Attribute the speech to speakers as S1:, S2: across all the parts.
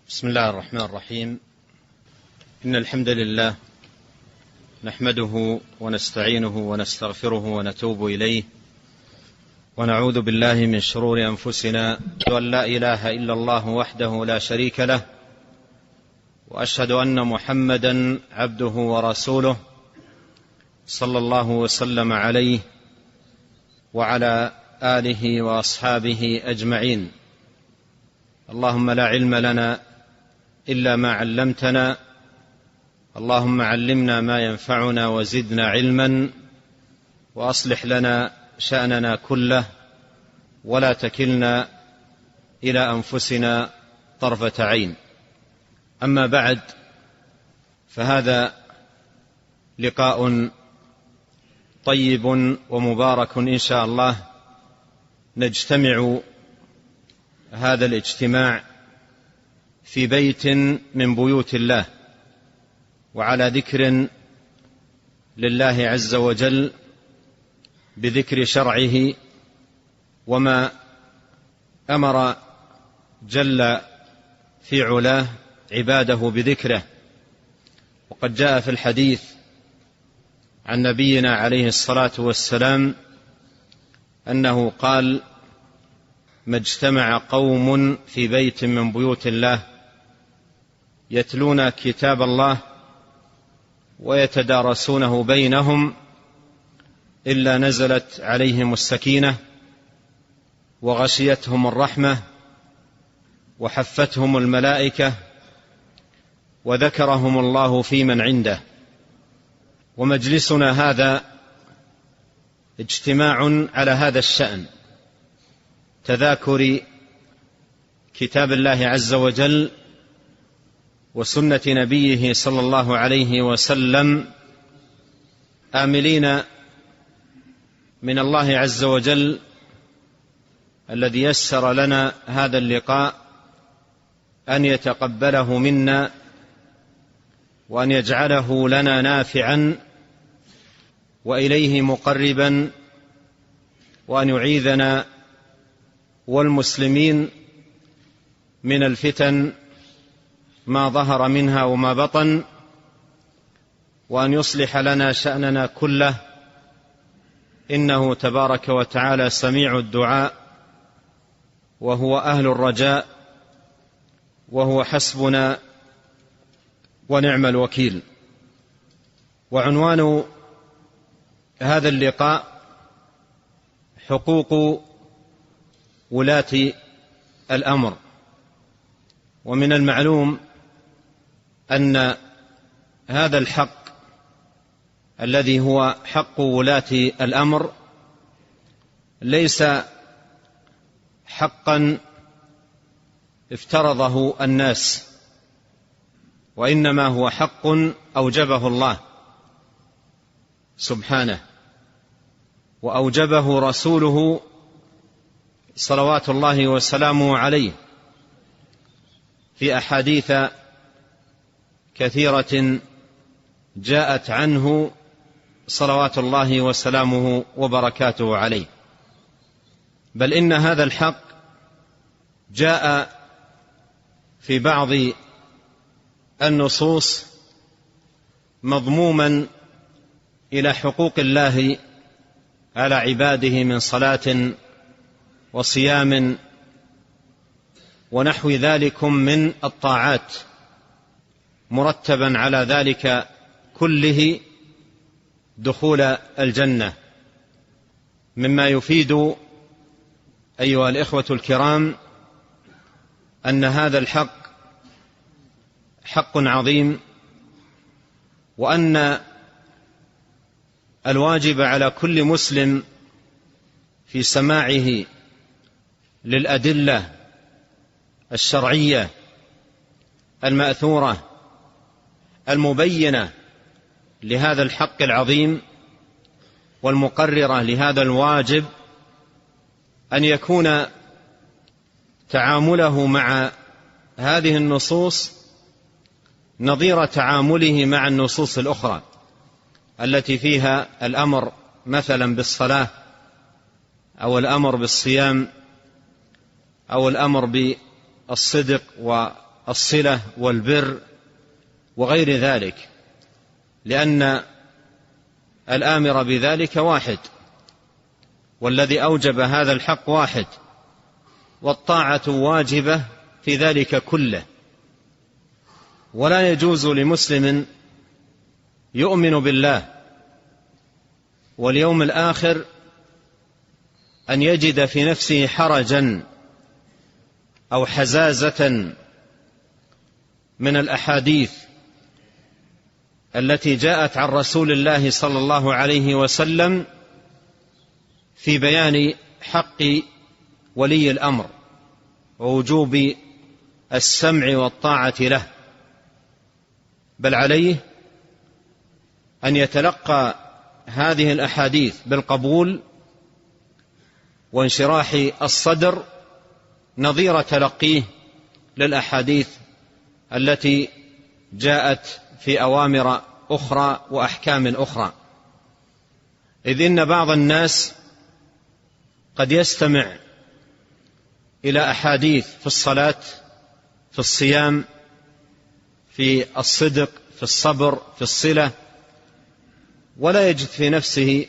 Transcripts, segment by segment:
S1: بسم الله الرحمن الرحيم. إن الحمد لله نحمده ونستعينه ونستغفره ونتوب إليه، ونعوذ بالله من شرور أنفسنا، وأن لا إله إلا الله وحده لا شريك له، وأشهد أن محمدا عبده ورسوله صلى الله وسلم عليه وعلى آله وأصحابه أجمعين. اللهم لا علم لنا إلا ما علمتنا، اللهم علمنا ما ينفعنا وزدنا علما، وأصلح لنا شأننا كله، ولا تكلنا إلى أنفسنا طرفة عين. أما بعد، فهذا لقاء طيب ومبارك إن شاء الله، نجتمع هذا الاجتماع في بيت من بيوت الله، وعلى ذكر لله عز وجل، بذكر شرعه وما أمر جل في علاه عباده بذكره. وقد جاء في الحديث عن نبينا عليه الصلاة والسلام أنه قال: ما اجتمع قوم في بيت من بيوت الله يتلون كتاب الله ويتدارسونه بينهم إلا نزلت عليهم السكينة وغشيتهم الرحمة وحفتهم الملائكة وذكرهم الله في من عنده. ومجلسنا هذا اجتماع على هذا الشأن، تذاكر كتاب الله عز وجل وسنة نبيه صلى الله عليه وسلم، آملين من الله عز وجل الذي يسر لنا هذا اللقاء أن يتقبله منا، وأن يجعله لنا نافعا وإليه مقربا، وأن يعيذنا والمسلمين من الفتن ما ظهر منها وما بطن، وأن يصلح لنا شأننا كله، إنه تبارك وتعالى سميع الدعاء، وهو أهل الرجاء، وهو حسبنا ونعم الوكيل. وعنوان هذا اللقاء حقوق ولاة الأمر. ومن المعلوم أن هذا الحق الذي هو حق ولاة الأمر ليس حقا افترضه الناس، وإنما هو حق أوجبه الله سبحانه، وأوجبه رسوله صلوات الله وسلامه عليه في أحاديث كثيرة جاءت عنه صلوات الله وسلامه وبركاته عليه. بل إن هذا الحق جاء في بعض النصوص مضموما إلى حقوق الله على عباده من صلاة وصيام ونحو ذلك من الطاعات، مرتبا على ذلك كله دخول الجنة، مما يفيد أيها الإخوة الكرام أن هذا الحق حق عظيم، وأن الواجب على كل مسلم في سماعه للأدلة الشرعية المأثورة المبينة لهذا الحق العظيم والمقررة لهذا الواجب أن يكون تعامله مع هذه النصوص نظير تعامله مع النصوص الأخرى التي فيها الأمر مثلا بالصلاة، أو الأمر بالصيام، أو الأمر بالصدق والصلة والبر وغير ذلك، لأن الآمر بذلك واحد، والذي أوجب هذا الحق واحد، والطاعة واجبة في ذلك كله. ولا يجوز لمسلم يؤمن بالله واليوم الآخر أن يجد في نفسه حرجا أو حزازة من الأحاديث التي جاءت عن رسول الله صلى الله عليه وسلم في بيان حق ولي الأمر ووجوب السمع والطاعة له، بل عليه أن يتلقى هذه الأحاديث بالقبول وانشراح الصدر نظير تلقيه للأحاديث التي جاءت في أوامر أخرى وأحكام أخرى. إذ إن بعض الناس قد يستمع إلى أحاديث في الصلاة، في الصيام، في الصدق، في الصبر، في الصلة، ولا يجد في نفسه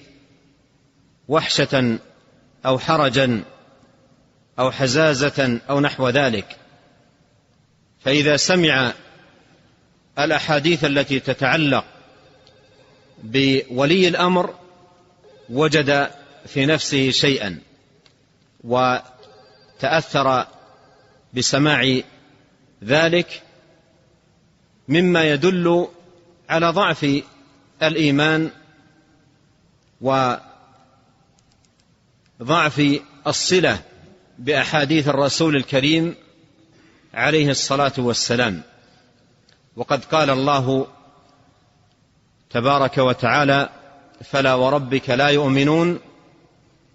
S1: وحشة أو حرجا أو حزازة أو نحو ذلك. فإذا سمع الأحاديث التي تتعلق بولي الأمر وجد في نفسه شيئا وتأثر بسماع ذلك، مما يدل على ضعف الإيمان وضعف الصلة بأحاديث الرسول الكريم عليه الصلاة والسلام. وقد قال الله تبارك وتعالى: فلا وربك لا يؤمنون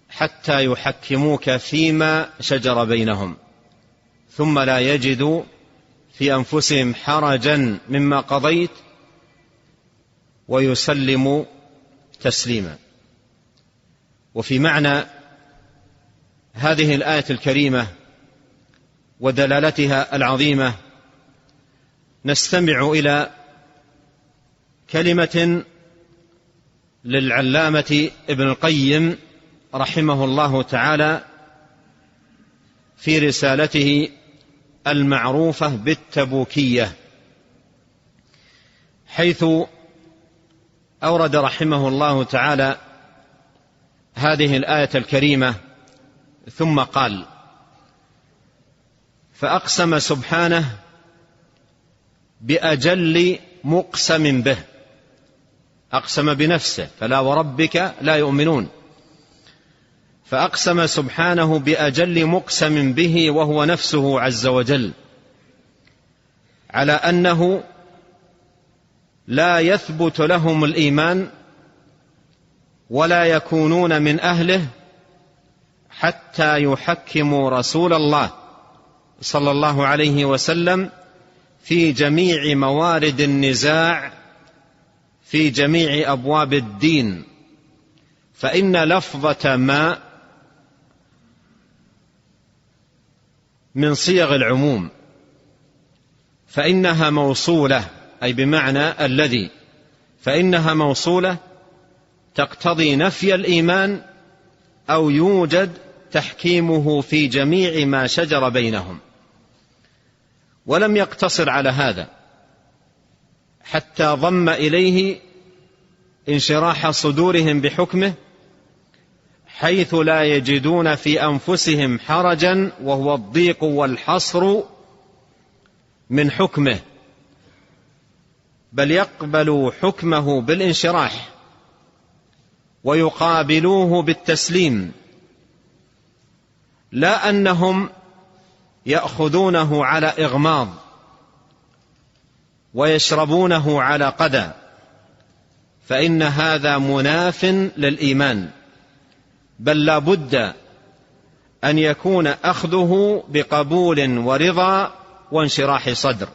S1: حتى يحكموك فيما شجر بينهم ثم لا يجدوا في أنفسهم حرجا مما قضيت ويسلموا تسليما. وفي معنى هذه الآية الكريمة ودلالتها العظيمة نستمع إلى كلمة للعلامة ابن القيم رحمه الله تعالى في رسالته المعروفة بالتبوكية، حيث أورد رحمه الله تعالى هذه الآية الكريمة ثم قال: فأقسم سبحانه بأجل مقسم به، أقسم بنفسه فلا وربك لا يؤمنون، فأقسم سبحانه بأجل مقسم به وهو نفسه عز وجل على أنه لا يثبت لهم الإيمان ولا يكونون من أهله حتى يحكموا رسول الله صلى الله عليه وسلم في جميع موارد النزاع في جميع أبواب الدين، فإن لفظة ما من صيغ العموم، فإنها موصولة، أي بمعنى الذي، فإنها موصولة تقتضي نفي الإيمان أو يوجد تحكيمه في جميع ما شجر بينهم. ولم يقتصر على هذا حتى ضم إليه انشراح صدورهم بحكمه، حيث لا يجدون في أنفسهم حرجا، وهو الضيق والحصر من حكمه، بل يقبلوا حكمه بالانشراح ويقابلوه بالتسليم، لا أنهم يأخذونه على إغماض ويشربونه على قدى، فإن هذا مناف للإيمان، بل لا بد أن يكون أخذه بقبول ورضا وانشراح صدر.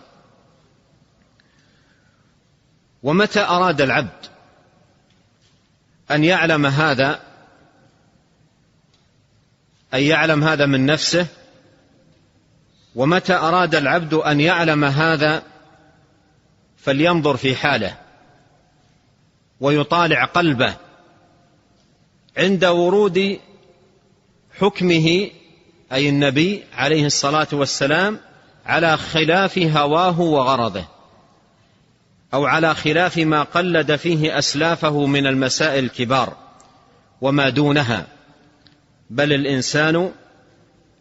S1: ومتى أراد العبد أن يعلم هذا، أن يعلم هذا من نفسه، ومتى أراد العبد أن يعلم هذا فلينظر في حاله ويطالع قلبه عند ورود حكمه، أي النبي عليه الصلاة والسلام، على خلاف هواه وغرضه، أو على خلاف ما قلد فيه أسلافه من المسائل الكبار وما دونها، بل الإنسان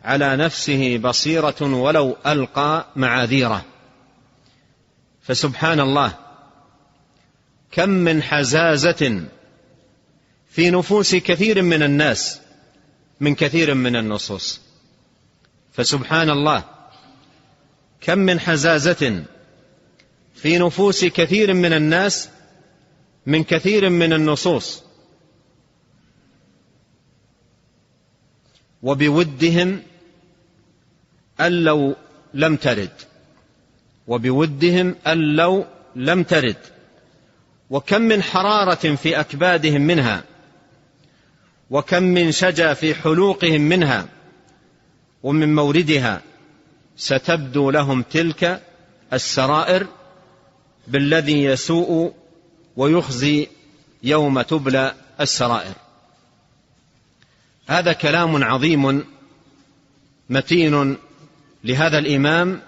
S1: على نفسه بصيرة ولو ألقى معاذيره. فسبحان الله، كم من حزازة في نفوس كثير من الناس من كثير من النصوص. فسبحان الله، كم من حزازة في نفوس كثير من الناس من كثير من النصوص، وبودهم أن لو لم ترد، وبودهم أن لو لم ترد. وكم من حرارة في أكبادهم منها، وكم من شجا في حلوقهم منها ومن موردها، ستبدو لهم تلك السرائر بالذي يسوء ويخزي يوم تبلى السرائر. هذا كلام عظيم متين لهذا الإمام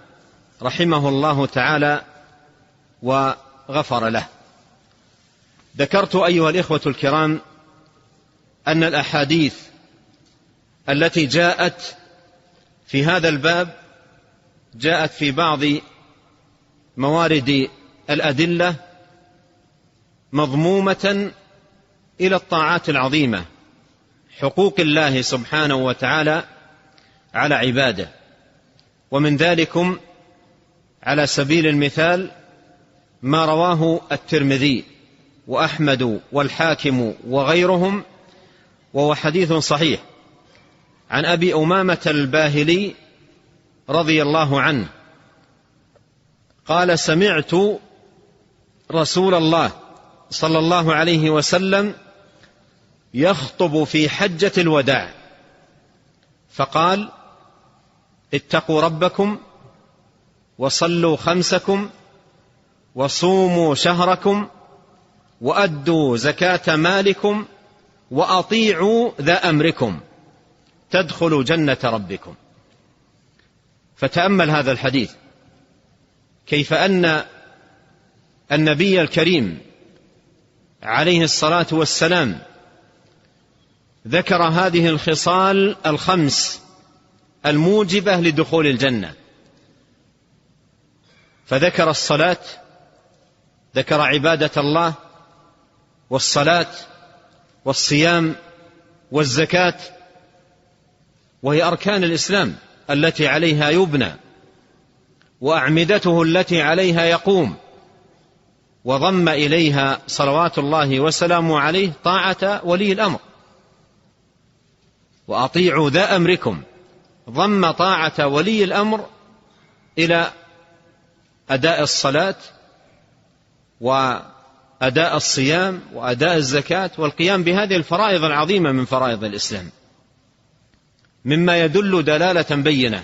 S1: رحمه الله تعالى وغفر له. ذكرت أيها الإخوة الكرام أن الأحاديث التي جاءت في هذا الباب جاءت في بعض موارد الأدلة مضمومة إلى الطاعات العظيمة، حقوق الله سبحانه وتعالى على عباده. ومن ذلكم على سبيل المثال ما رواه الترمذي وأحمد والحاكم وغيرهم، وهو حديث صحيح، عن أبي أمامة الباهلي رضي الله عنه قال: سمعت رسول الله صلى الله عليه وسلم يخطب في حجة الوداع فقال: اتقوا ربكم وصلوا خمسكم وصوموا شهركم وأدوا زكاة مالكم وأطيعوا ذا أمركم تدخلوا جنة ربكم. فتأمل هذا الحديث، كيف أن النبي الكريم عليه الصلاة والسلام ذكر هذه الخصال الخمس الموجبة لدخول الجنة، فذكر الصلاة، ذكر عبادة الله والصلاة والصيام والزكاة، وهي أركان الإسلام التي عليها يبنى وأعمدته التي عليها يقوم، وضم إليها صلوات الله وسلامه عليه طاعة ولي الأمر. وأطيعوا ذا أمركم، ضم طاعة ولي الأمر إلى أداء الصلاة وأداء الصيام وأداء الزكاة والقيام بهذه الفرائض العظيمة من فرائض الإسلام، مما يدل دلالة بينة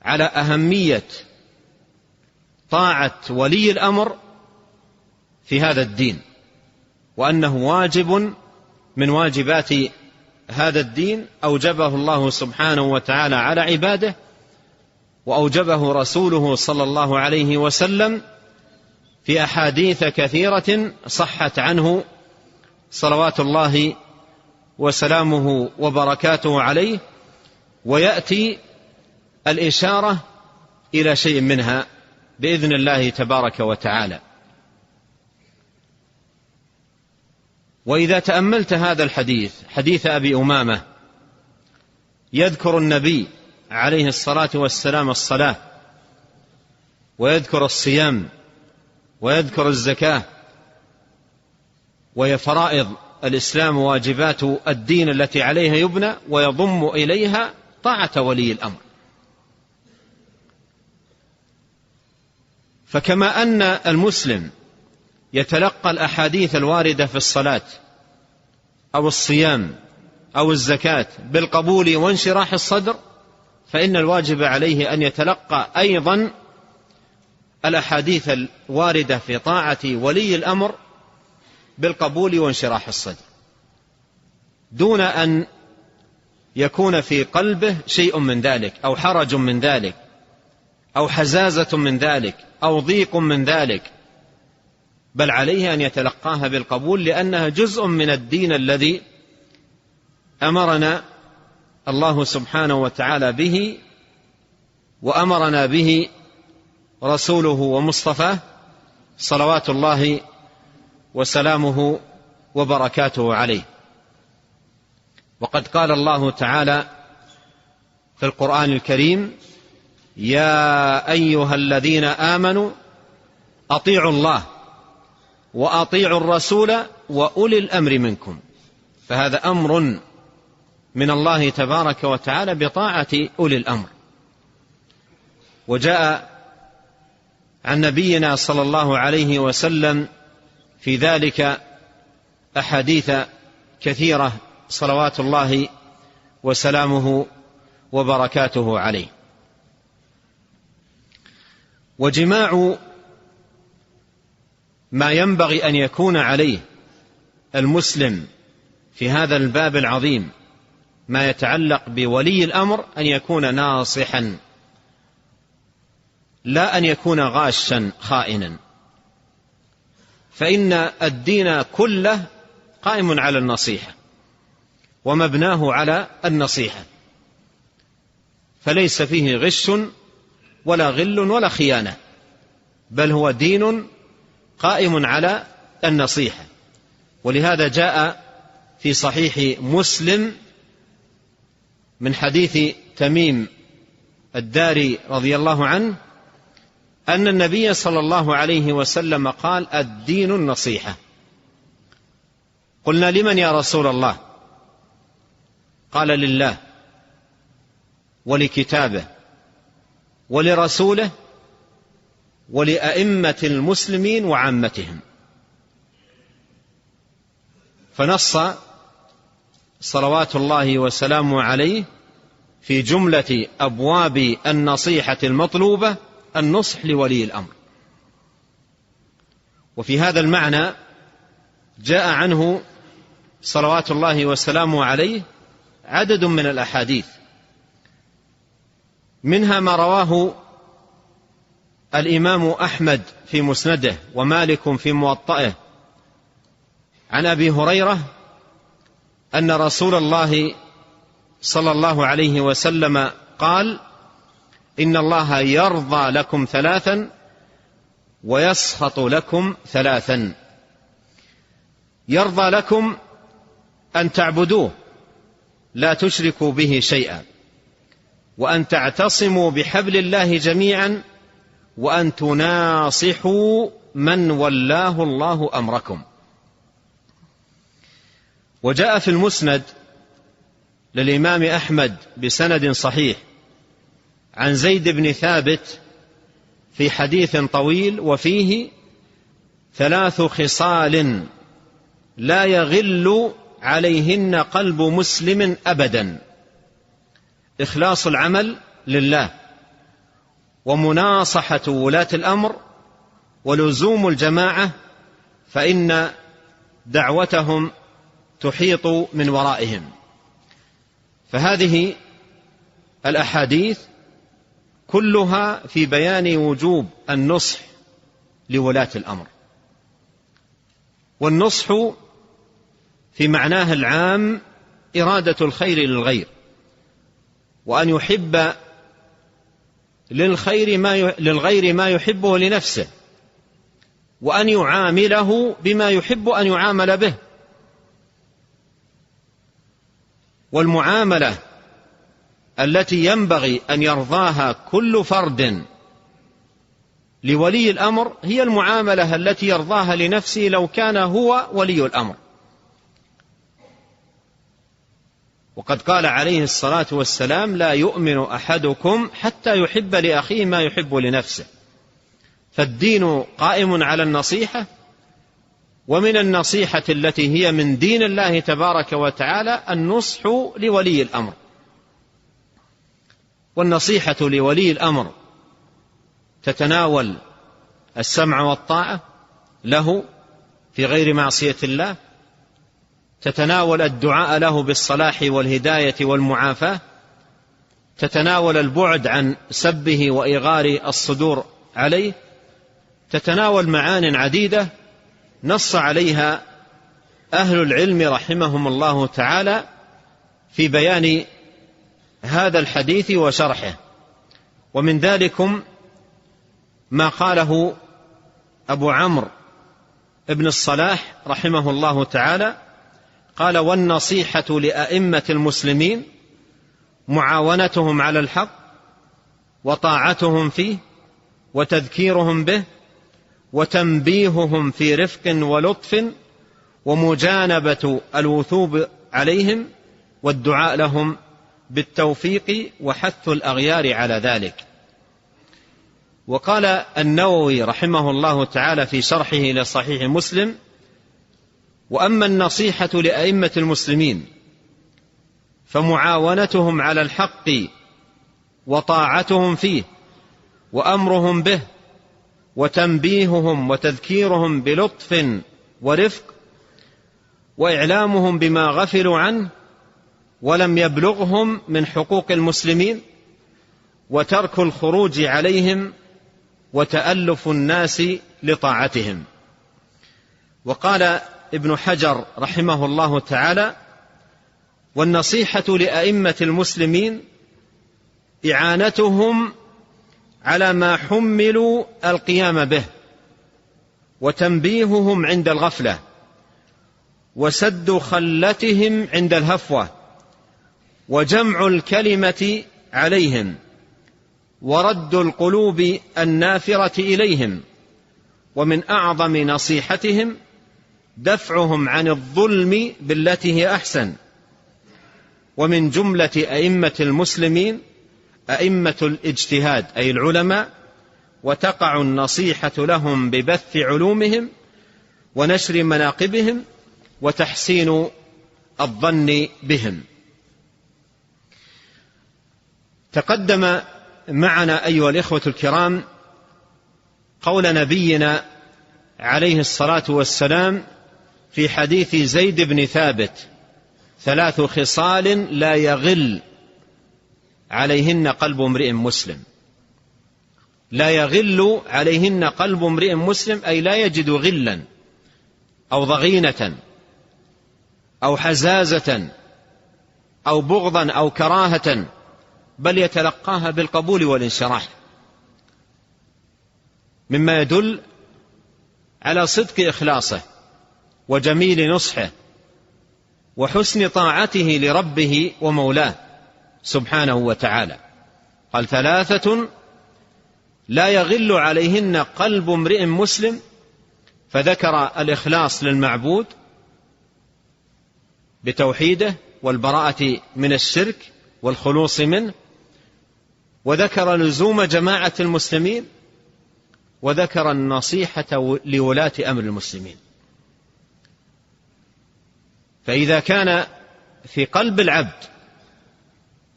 S1: على أهمية طاعة ولي الأمر في هذا الدين، وأنه واجب من واجبات هذا الدين أوجبه الله سبحانه وتعالى على عباده، وأوجبه رسوله صلى الله عليه وسلم في أحاديث كثيرة صحت عنه صلوات الله وسلامه وبركاته عليه، ويأتي الإشارة إلى شيء منها بإذن الله تبارك وتعالى. وإذا تأملت هذا الحديث، حديث أبي أمامة، يذكر النبي عليه الصلاة والسلام الصلاة، ويذكر الصيام، ويذكر الزكاة، وهي فرائض الإسلام واجبات الدين التي عليها يبنى، ويضم إليها طاعة ولي الأمر. فكما أن المسلم يتلقى الأحاديث الواردة في الصلاة أو الصيام أو الزكاة بالقبول وانشراح الصدر، فإن الواجب عليه أن يتلقى أيضا الأحاديث الواردة في طاعة ولي الأمر بالقبول وانشراح الصدر، دون أن يكون في قلبه شيء من ذلك، أو حرج من ذلك، أو حزازة من ذلك، أو ضيق من ذلك، بل عليه أن يتلقاها بالقبول، لأنها جزء من الدين الذي أمرنا الله سبحانه وتعالى به، وأمرنا به رسوله ومصطفاه صلوات الله وسلامه وبركاته عليه. وقد قال الله تعالى في القرآن الكريم: يا أيها الذين آمنوا أطيعوا الله وأطيعوا الرسول وأولي الأمر منكم. فهذا أمر من الله تبارك وتعالى بطاعة أولي الأمر. وجاء عن نبينا صلى الله عليه وسلم في ذلك أحاديث كثيرة صلوات الله وسلامه وبركاته عليه. وجماع ما ينبغي أن يكون عليه المسلم في هذا الباب العظيم ما يتعلق بولي الأمر أن يكون ناصحا، لا أن يكون غاشا خائنا، فإن الدين كله قائم على النصيحة ومبناه على النصيحة، فليس فيه غش ولا غل ولا خيانة، بل هو دين قائم على النصيحة. ولهذا جاء في صحيح مسلم من حديث تميم الداري رضي الله عنه أن النبي صلى الله عليه وسلم قال: الدين النصيحة. قلنا: لمن يا رسول الله؟ قال: لله ولكتابه ولرسوله ولأئمة المسلمين وعامتهم. فنص صلوات الله وسلامه عليه في جملة أبواب النصيحة المطلوبة النصح لولي الأمر. وفي هذا المعنى جاء عنه صلوات الله وسلامه عليه عدد من الأحاديث، منها ما رواه الإمام أحمد في مسنده ومالك في موطئه عن أبي هريرة أن رسول الله صلى الله عليه وسلم قال: إن الله يرضى لكم ثلاثا ويسخط لكم ثلاثا. يرضى لكم أن تعبدوه لا تشركوا به شيئا، وأن تعتصموا بحبل الله جميعا، وأن تناصحوا من ولاه الله أمركم. وجاء في المسند للإمام أحمد بسند صحيح عن زيد بن ثابت في حديث طويل وفيه: 3 خصال لا يغل عليهن قلب مسلم أبدا: إخلاص العمل لله، ومناصحة ولاة الأمر، ولزوم الجماعة، فإن دعوتهم تحيط من ورائهم. فهذه الأحاديث كلها في بيان وجوب النصح لولاة الأمر. والنصح في معناه العام إرادة الخير للغير، وأن يحب للغير ما يحبه لنفسه، وأن يعامله بما يحب أن يعامل به. والمعاملة التي ينبغي أن يرضاها كل فرد لولي الأمر هي المعاملة التي يرضاها لنفسه لو كان هو ولي الأمر. وقد قال عليه الصلاة والسلام: لا يؤمن أحدكم حتى يحب لأخيه ما يحب لنفسه. فالدين قائم على النصيحة، ومن النصيحة التي هي من دين الله تبارك وتعالى النصح لولي الأمر. والنصيحة لولي الأمر تتناول السمع والطاعة له في غير معصية الله، تتناول الدعاء له بالصلاح والهداية والمعافاة، تتناول البعد عن سبه وإغار الصدور عليه، تتناول معان عديدة نص عليها أهل العلم رحمهم الله تعالى في بيان هذا الحديث وشرحه. ومن ذلكم ما قاله أبو عمرو ابن الصلاح رحمه الله تعالى، قال: والنصيحة لأئمة المسلمين معاونتهم على الحق وطاعتهم فيه وتذكيرهم به وتنبيههم في رفق ولطف ومجانبة الوثوب عليهم والدعاء لهم بالتوفيق وحث الأغيار على ذلك. وقال النووي رحمه الله تعالى في شرحه لصحيح مسلم: وأما النصيحة لأئمة المسلمين فمعاونتهم على الحق وطاعتهم فيه وأمرهم به وتنبيههم وتذكيرهم بلطف ورفق وإعلامهم بما غفلوا عنه ولم يبلغهم من حقوق المسلمين وترك الخروج عليهم وتألف الناس لطاعتهم. وقال ابن حجر رحمه الله تعالى: والنصيحة لأئمة المسلمين إعانتهم على ما حملوا القيام به وتنبيههم عند الغفلة وسد خلتهم عند الهفوة وجمع الكلمة عليهم ورد القلوب النافرة إليهم. ومن أعظم نصيحتهم دفعهم عن الظلم بالتي هي أحسن. ومن جملة أئمة المسلمين أئمة الاجتهاد أي العلماء، وتقع النصيحة لهم ببث علومهم ونشر مناقبهم وتحسين الظن بهم. تقدم معنا أيها الإخوة الكرام قول نبينا عليه الصلاة والسلام في حديث زيد بن ثابت: 3 خصال لا يغل عليهن قلب امرئ مسلم. لا يغل عليهن قلب امرئ مسلم أي لا يجد غلا أو ضغينة أو حزازة أو بغضا أو كراهة، بل يتلقاها بالقبول والانشراح، مما يدل على صدق إخلاصه وجميل نصحه وحسن طاعته لربه ومولاه سبحانه وتعالى. قال: 3 لا يغل عليهن قلب امرئ مسلم، فذكر الإخلاص للمعبود بتوحيده والبراءة من الشرك والخلوص منه، وذكر لزوم جماعة المسلمين، وذكر النصيحة لولاة أمر المسلمين. فإذا كان في قلب العبد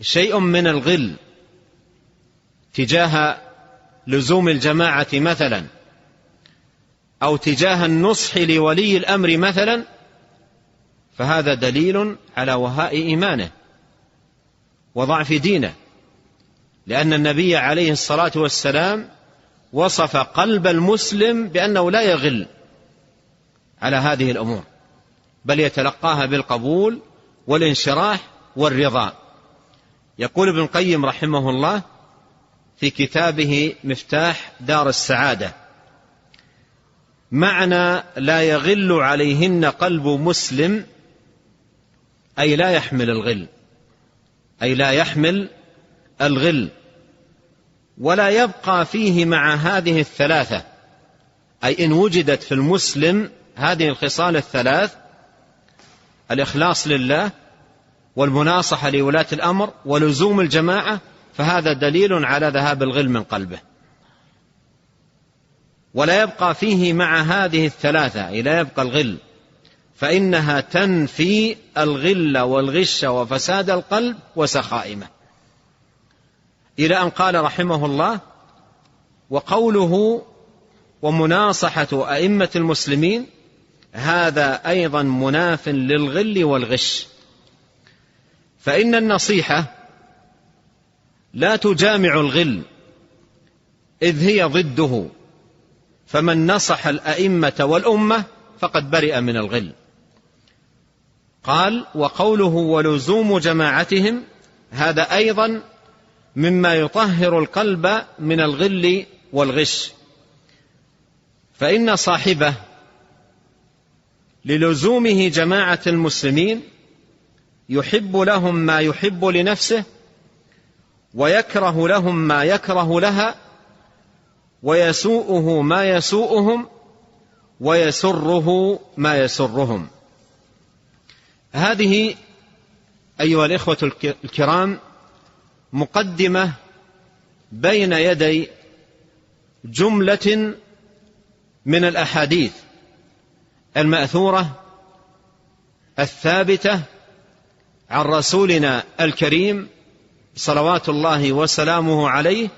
S1: شيء من الغل تجاه لزوم الجماعة مثلا، أو تجاه النصح لولي الأمر مثلا، فهذا دليل على وهاء إيمانه وضعف دينه، لأن النبي عليه الصلاة والسلام وصف قلب المسلم بأنه لا يغل على هذه الأمور، بل يتلقاها بالقبول والانشراح والرضا. يقول ابن القيم رحمه الله في كتابه مفتاح دار السعادة: معنى لا يغل عليهن قلب مسلم أي لا يحمل الغل، أي لا يحمل الغل، ولا يبقى فيه مع هذه الثلاثة، أي إن وجدت في المسلم هذه الخصال الثلاث: الإخلاص لله والمناصحة لولاة الأمر ولزوم الجماعة، فهذا دليل على ذهاب الغل من قلبه. ولا يبقى فيه مع هذه الثلاثة، أي لا يبقى الغل، فإنها تنفي الغل والغش وفساد القلب وسخائمه. إلى أن قال رحمه الله: وقوله ومناصحة أئمة المسلمين هذا أيضا مناف للغل والغش، فإن النصيحة لا تجامع الغل إذ هي ضده، فمن نصح الأئمة والأمة فقد برئ من الغل. قال: وقوله ولزوم جماعتهم هذا أيضا مما يطهر القلب من الغل والغش، فإن صاحبه للزومه جماعة المسلمين يحب لهم ما يحب لنفسه، ويكره لهم ما يكره لها، ويسوءه ما يسوءهم، ويسره ما يسرهم. هذه أيها الإخوة الكرام مقدمة بين يدي جملة من الأحاديث المأثورة الثابتة عن رسولنا الكريم صلوات الله وسلامه عليه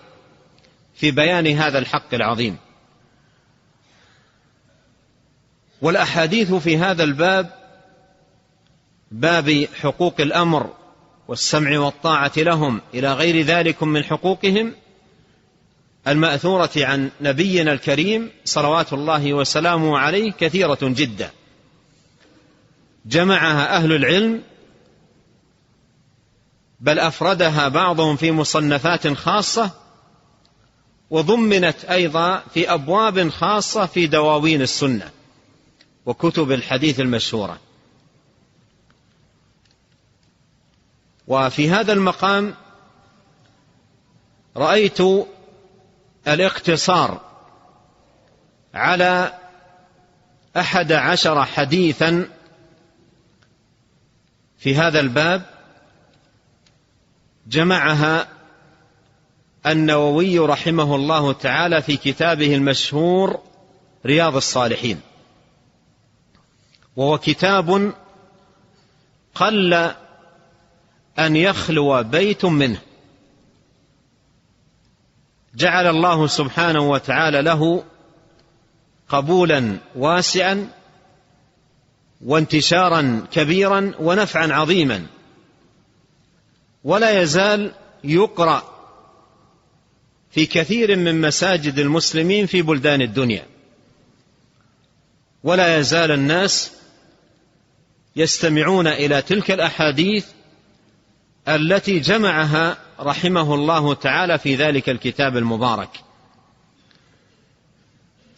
S1: في بيان هذا الحق العظيم. والأحاديث في هذا الباب، باب حقوق الأمر والسمع والطاعة لهم إلى غير ذلك من حقوقهم المأثورة عن نبينا الكريم صلوات الله وسلامه عليه، كثيرة جدا جمعها أهل العلم، بل أفردها بعضهم في مصنفات خاصة، وضمنت أيضا في أبواب خاصة في دواوين السنة وكتب الحديث المشهورة. وفي هذا المقام رأيت الاقتصار على 11 حديثا في هذا الباب جمعها النووي رحمه الله تعالى في كتابه المشهور رياض الصالحين، وهو كتاب قل أن يخلو بيت منه، جعل الله سبحانه وتعالى له قبولا واسعا وانتشارا كبيرا ونفعا عظيما، ولا يزال يقرأ في كثير من مساجد المسلمين في بلدان الدنيا، ولا يزال الناس يستمعون إلى تلك الأحاديث التي جمعها رحمه الله تعالى في ذلك الكتاب المبارك.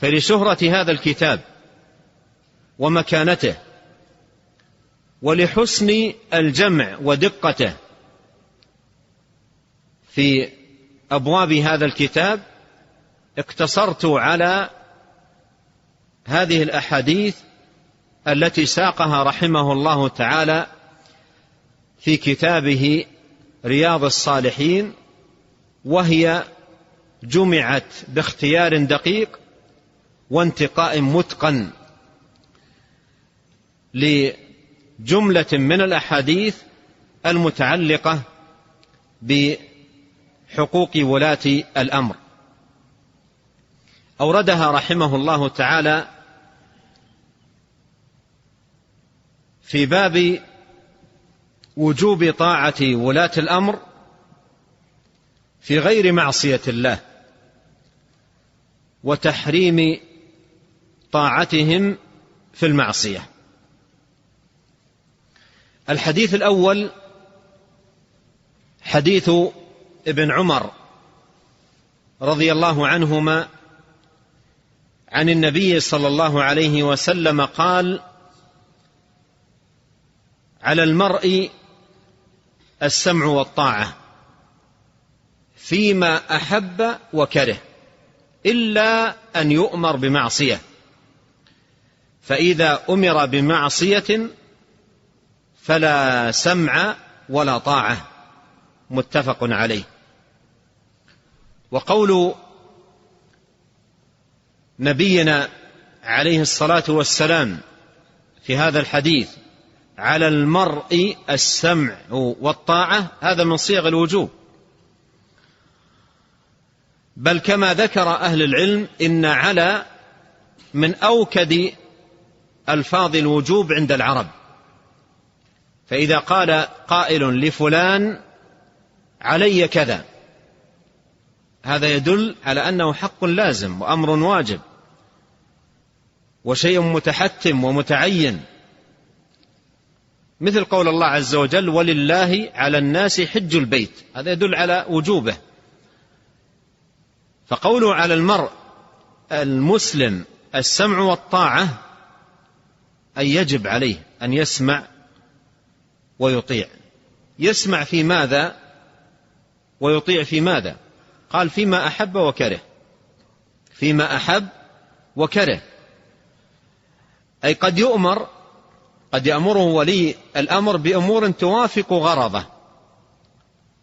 S1: فلشهرة هذا الكتاب ومكانته ولحسن الجمع ودقته في أبواب هذا الكتاب اقتصرت على هذه الأحاديث التي ساقها رحمه الله تعالى في كتابه رياض الصالحين، وهي جمعت باختيار دقيق وانتقاء متقن لجملة من الأحاديث المتعلقة بحقوق ولاة الأمر. أوردها رحمه الله تعالى في باب وجوب طاعة ولاة الأمر في غير معصية الله، وتحريم طاعتهم في المعصية. الحديث الأول حديث ابن عمر رضي الله عنهما عن النبي صلى الله عليه وسلم قال: على المرء السمع والطاعة فيما أحب وكره، إلا أن يؤمر بمعصية، فإذا أمر بمعصية فلا سمع ولا طاعة. متفق عليه. وقول نبينا عليه الصلاة والسلام في هذا الحديث: على المرء السمع والطاعة، هذا من صيغ الوجوب، بل كما ذكر أهل العلم إن على من أوكد ألفاظ الوجوب عند العرب، فإذا قال قائل لفلان علي كذا، هذا يدل على أنه حق لازم وأمر واجب وشيء متحتم ومتعين، مثل قول الله عز وجل ولله على الناس حج البيت، هذا يدل على وجوبه. فقوله على المرء المسلم السمع والطاعة أي يجب عليه أن يسمع ويطيع. يسمع في ماذا ويطيع في ماذا؟ قال فيما أحب وكره، فيما أحب وكره، أي قد يأمره ولي الأمر بأمور توافق غرضه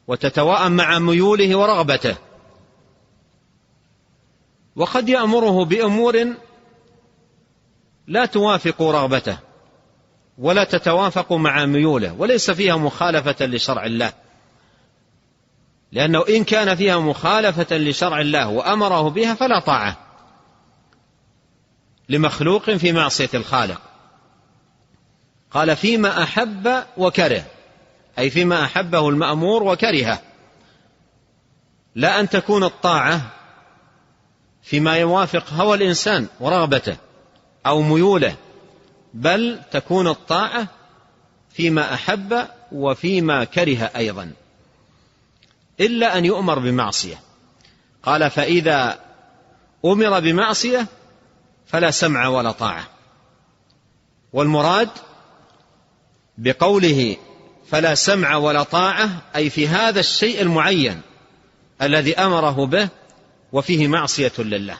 S1: وتتواءم مع ميوله ورغبته، وقد يأمره بأمور لا توافق رغبته ولا تتوافق مع ميوله وليس فيها مخالفة لشرع الله، لأنه إن كان فيها مخالفة لشرع الله وأمره بها فلا طاعة لمخلوق في معصية الخالق. قال فيما أحب وكره، أي فيما أحبه المأمور وكرهه، لا أن تكون الطاعة فيما يوافق هوى الإنسان ورغبته أو ميوله، بل تكون الطاعة فيما أحب وفيما كره أيضا، إلا أن يؤمر بمعصية. قال فإذا أمر بمعصية فلا سمع ولا طاعة. والمراد بقوله فلا سمع ولا طاعة أي في هذا الشيء المعين الذي أمره به وفيه معصية لله،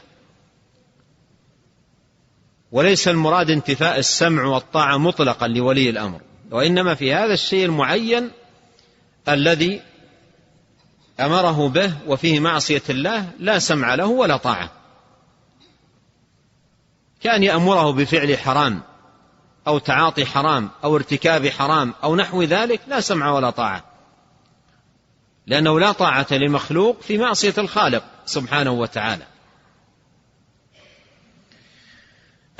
S1: وليس المراد انتفاء السمع والطاعة مطلقا لولي الأمر، وإنما في هذا الشيء المعين الذي أمره به وفيه معصية الله لا سمع له ولا طاعة، كأن يأمره بفعل حرام أو تعاطي حرام أو ارتكاب حرام أو نحو ذلك، لا سمع ولا طاعة، لأنه لا طاعة لمخلوق في معصية الخالق سبحانه وتعالى.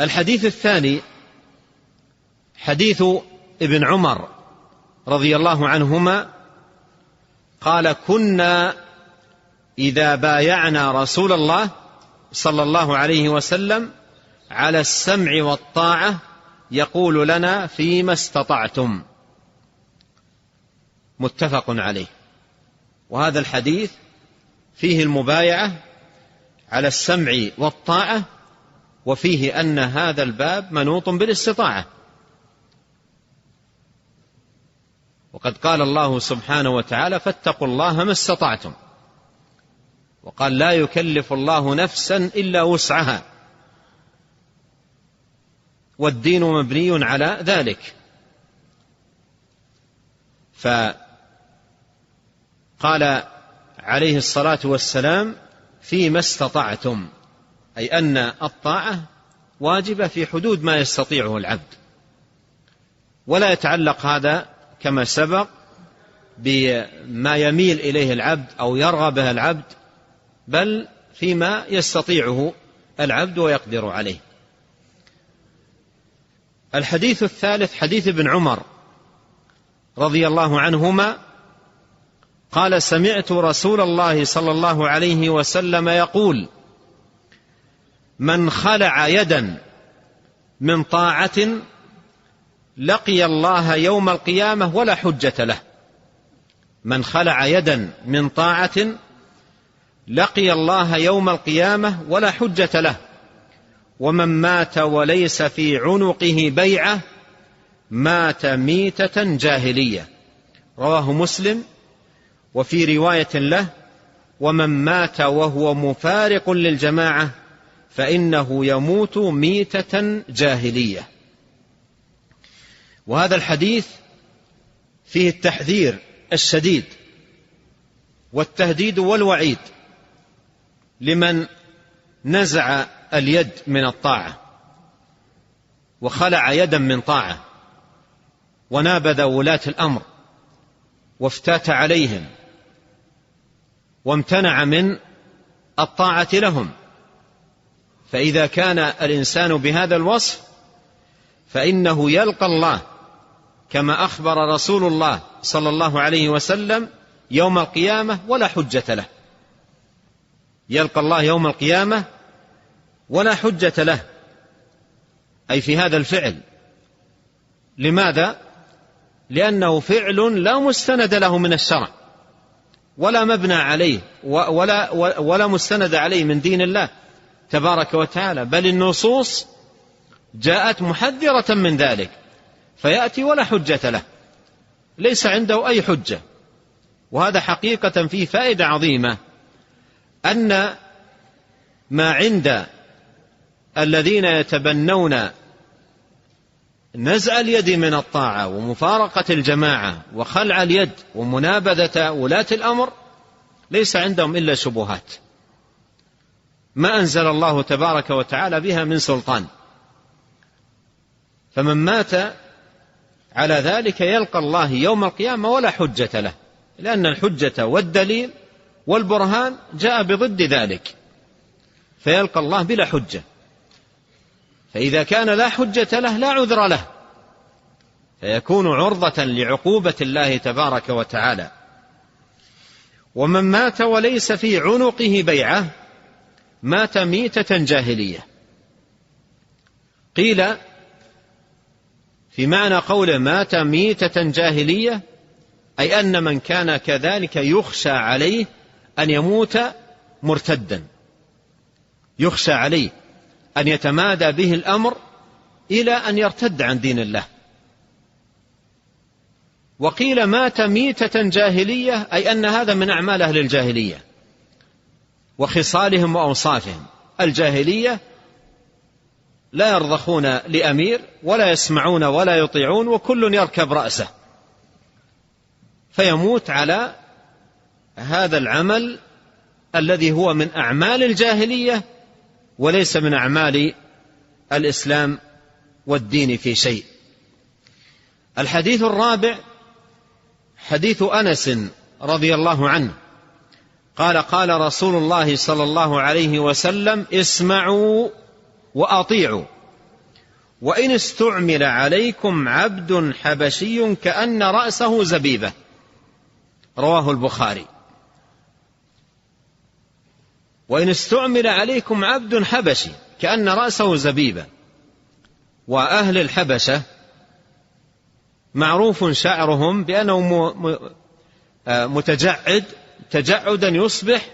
S1: الحديث الثاني حديث ابن عمر رضي الله عنهما قال كنا إذا بايعنا رسول الله صلى الله عليه وسلم على السمع والطاعة يقول لنا فيما استطعتم، متفق عليه. وهذا الحديث فيه المبايعة على السمع والطاعة، وفيه أن هذا الباب منوط بالاستطاعة، وقد قال الله سبحانه وتعالى فاتقوا الله ما استطعتم، وقال لا يكلف الله نفسا إلا وسعها، والدين مبني على ذلك. فقال عليه الصلاة والسلام فيما استطعتم، أي أن الطاعة واجبة في حدود ما يستطيعه العبد، ولا يتعلق هذا كما سبق بما يميل إليه العبد أو يرغب به العبد، بل فيما يستطيعه العبد ويقدر عليه. الحديث الثالث حديث ابن عمر رضي الله عنهما قال سمعت رسول الله صلى الله عليه وسلم يقول من خلع يدا من طاعة لقي الله يوم القيامة ولا حجة له. من خلع يدا من طاعة لقي الله يوم القيامة ولا حجة له. ومن مات وليس في عنقه بيعة مات ميتة جاهلية. رواه مسلم. وفي رواية له ومن مات وهو مفارق للجماعة فإنه يموت ميتة جاهلية. وهذا الحديث فيه التحذير الشديد والتهديد والوعيد لمن نزع اليد من الطاعة وخلع يدا من طاعة ونابذ ولاة الأمر وافتات عليهم وامتنع من الطاعة لهم. فإذا كان الإنسان بهذا الوصف فإنه يلقى الله كما أخبر رسول الله صلى الله عليه وسلم يوم القيامة ولا حجة له، يلقى الله يوم القيامة ولا حجة له، أي في هذا الفعل. لماذا؟ لأنه فعل لا مستند له من الشرع ولا مبنى عليه ولا مستند عليه من دين الله تبارك وتعالى، بل النصوص جاءت محذرة من ذلك، فيأتي ولا حجة له، ليس عنده أي حجة. وهذا حقيقة فيه فائدة عظيمة، أن ما عند الذين يتبنون نزع اليد من الطاعة ومفارقة الجماعة وخلع اليد ومنابذة ولاة الأمر ليس عندهم إلا شبهات ما أنزل الله تبارك وتعالى بها من سلطان. فمن مات على ذلك يلقى الله يوم القيامة ولا حجة له، لأن الحجة والدليل والبرهان جاء بضد ذلك، فيلقى الله بلا حجة. فإذا كان لا حجة له لا عذر له، فيكون عرضة لعقوبة الله تبارك وتعالى. ومن مات وليس في عنقه بيعة مات ميتة جاهلية. قيل في معنى قوله مات ميتة جاهلية أي أن من كان كذلك يخشى عليه أن يموت مرتدا، يخشى عليه أن يتمادى به الأمر إلى أن يرتد عن دين الله. وقيل مات ميتة جاهلية أي أن هذا من أعمال أهل الجاهلية وخصالهم وأوصافهم. الجاهلية لا يرضخون لأمير ولا يسمعون ولا يطيعون وكل يركب رأسه، فيموت على هذا العمل الذي هو من أعمال الجاهلية وليس من أعمال الإسلام والدين في شيء. الحديث الرابع حديث أنس رضي الله عنه قال قال رسول الله صلى الله عليه وسلم اسمعوا وأطيعوا وإن استعمل عليكم عبد حبشي كأن رأسه زبيبة، رواه البخاري. وإن استعمل عليكم عبد حبشي كأن رأسه زبيبة. وأهل الحبشة معروف شعرهم بأنه متجعد تجعدا يصبح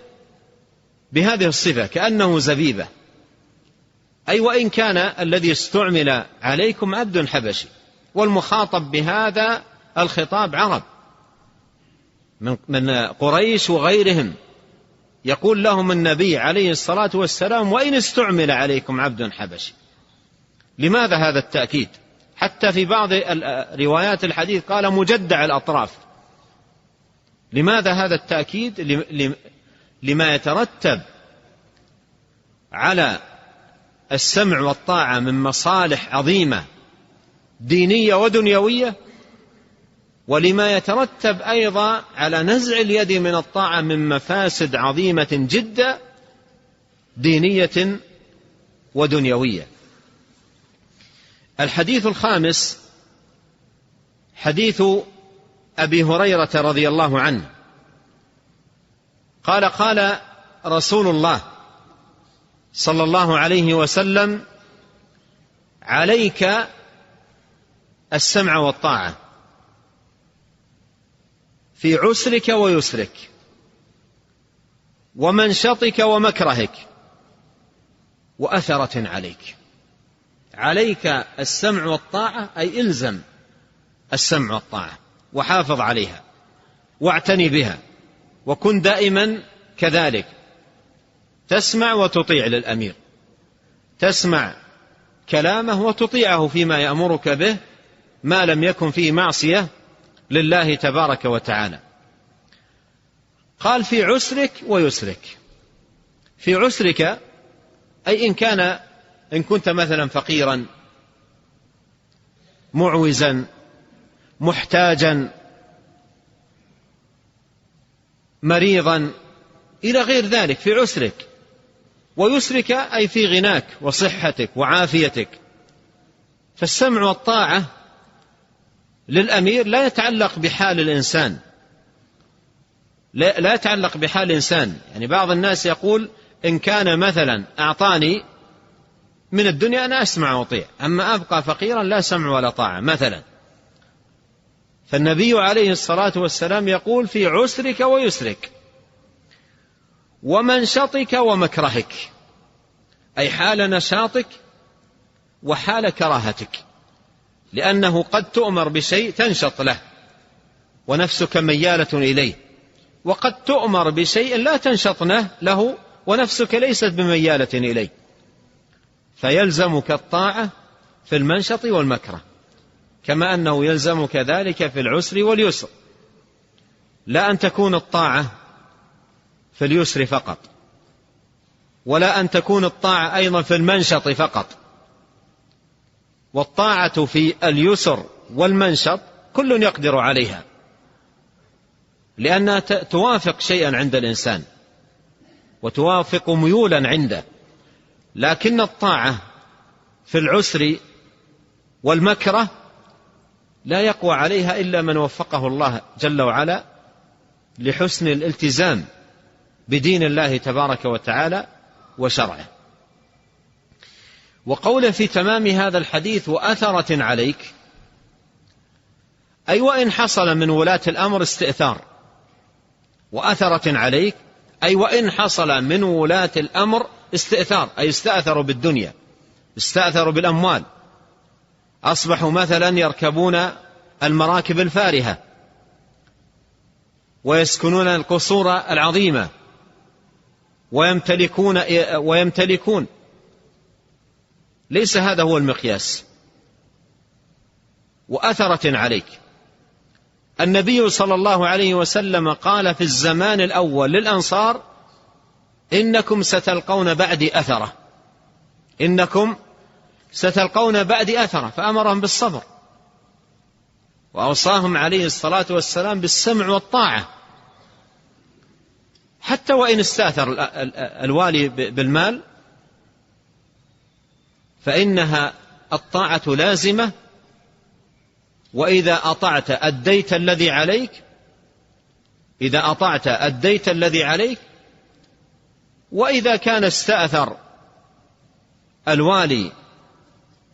S1: بهذه الصفة كأنه زبيبة، أي وإن كان الذي استعمل عليكم عبد حبشي. والمخاطب بهذا الخطاب عرب من قريش وغيرهم، يقول لهم النبي عليه الصلاة والسلام وإن استعمل عليكم عبد حبشي. لماذا هذا التأكيد؟ حتى في بعض روايات الحديث قال مجدع الأطراف. لماذا هذا التأكيد؟ لما يترتب على السمع والطاعة من مصالح عظيمة دينية ودنيوية، ولما يترتب أيضا على نزع اليد من الطاعة من مفاسد عظيمة جدا دينية ودنيوية. الحديث الخامس حديث أبي هريرة رضي الله عنه قال قال رسول الله صلى الله عليه وسلم عليك السمع والطاعة في عسرك ويسرك ومنشطك ومكرهك وأثرة عليك. عليك السمع والطاعة أي إلزم السمع والطاعة وحافظ عليها واعتني بها وكن دائما كذلك، تسمع وتطيع للأمير، تسمع كلامه وتطيعه فيما يأمرك به ما لم يكن فيه معصية لله تبارك وتعالى. قال في عسرك ويسرك. في عسرك أي إن كنت مثلا فقيرا معوزا محتاجا مريضا إلى غير ذلك، في عسرك ويسرك أي في غناك وصحتك وعافيتك. فالسمع والطاعة للأمير لا يتعلق بحال الإنسان، لا يتعلق بحال الإنسان. يعني بعض الناس يقول إن كان مثلا أعطاني من الدنيا أنا أسمع وأطيع، أما أبقى فقيرا لا سمع ولا طاعة مثلا. فالنبي عليه الصلاة والسلام يقول في عسرك ويسرك ومنشطك ومكرهك، أي حال نشاطك وحال كراهتك، لأنه قد تؤمر بشيء تنشط له ونفسك ميالة إليه، وقد تؤمر بشيء لا تنشط له ونفسك ليست بميالة إليه، فيلزمك الطاعة في المنشط والمكره، كما أنه يلزمك ذلك في العسر واليسر، لا أن تكون الطاعة في اليسر فقط، ولا أن تكون الطاعة أيضا في المنشط فقط. والطاعة في اليسر والمنشط كل يقدر عليها، لأنها توافق شيئا عند الإنسان وتوافق ميولا عنده، لكن الطاعة في العسر والمكره لا يقوى عليها إلا من وفقه الله جل وعلا لحسن الالتزام بدين الله تبارك وتعالى وشرعه. وقوله في تمام هذا الحديث وأثرة عليك، أي وإن حصل من ولاة الأمر استئثار، وأثرة عليك أي وإن حصل من ولاة الأمر استئثار، أي استأثروا بالدنيا، استأثروا بالأموال، أصبحوا مثلا يركبون المراكب الفارهة ويسكنون القصور العظيمة ويمتلكون. ليس هذا هو المقياس. وأثرة عليك، النبي صلى الله عليه وسلم قال في الزمان الأول للأنصار إنكم ستلقون بعدي أثرة، إنكم ستلقون بعدي أثرة، فأمرهم بالصبر، وأوصاهم عليه الصلاة والسلام بالسمع والطاعة، حتى وإن استأثر الوالي بالمال فإنها الطاعة لازمة، وإذا أطعت أديت الذي عليك، إذا أطعت أديت الذي عليك. وإذا كان استأثر الوالي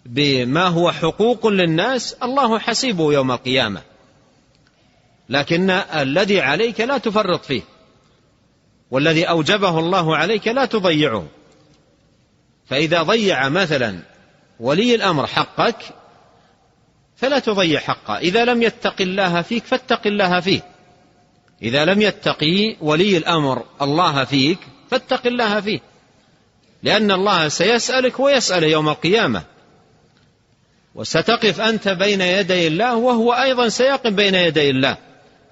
S1: بما هو حقوق للناس الله حسيبه يوم القيامة، لكن الذي عليك لا تفرط فيه، والذي أوجبه الله عليك لا تضيعه. فإذا ضيع مثلا ولي الأمر حقك فلا تضيع حقه، إذا لم يتق الله فيك فاتق الله فيه، إذا لم يتقي ولي الأمر الله فيك فاتق الله فيه، لأن الله سيسألك ويسأل يوم القيامة، وستقف أنت بين يدي الله وهو أيضا سيقف بين يدي الله،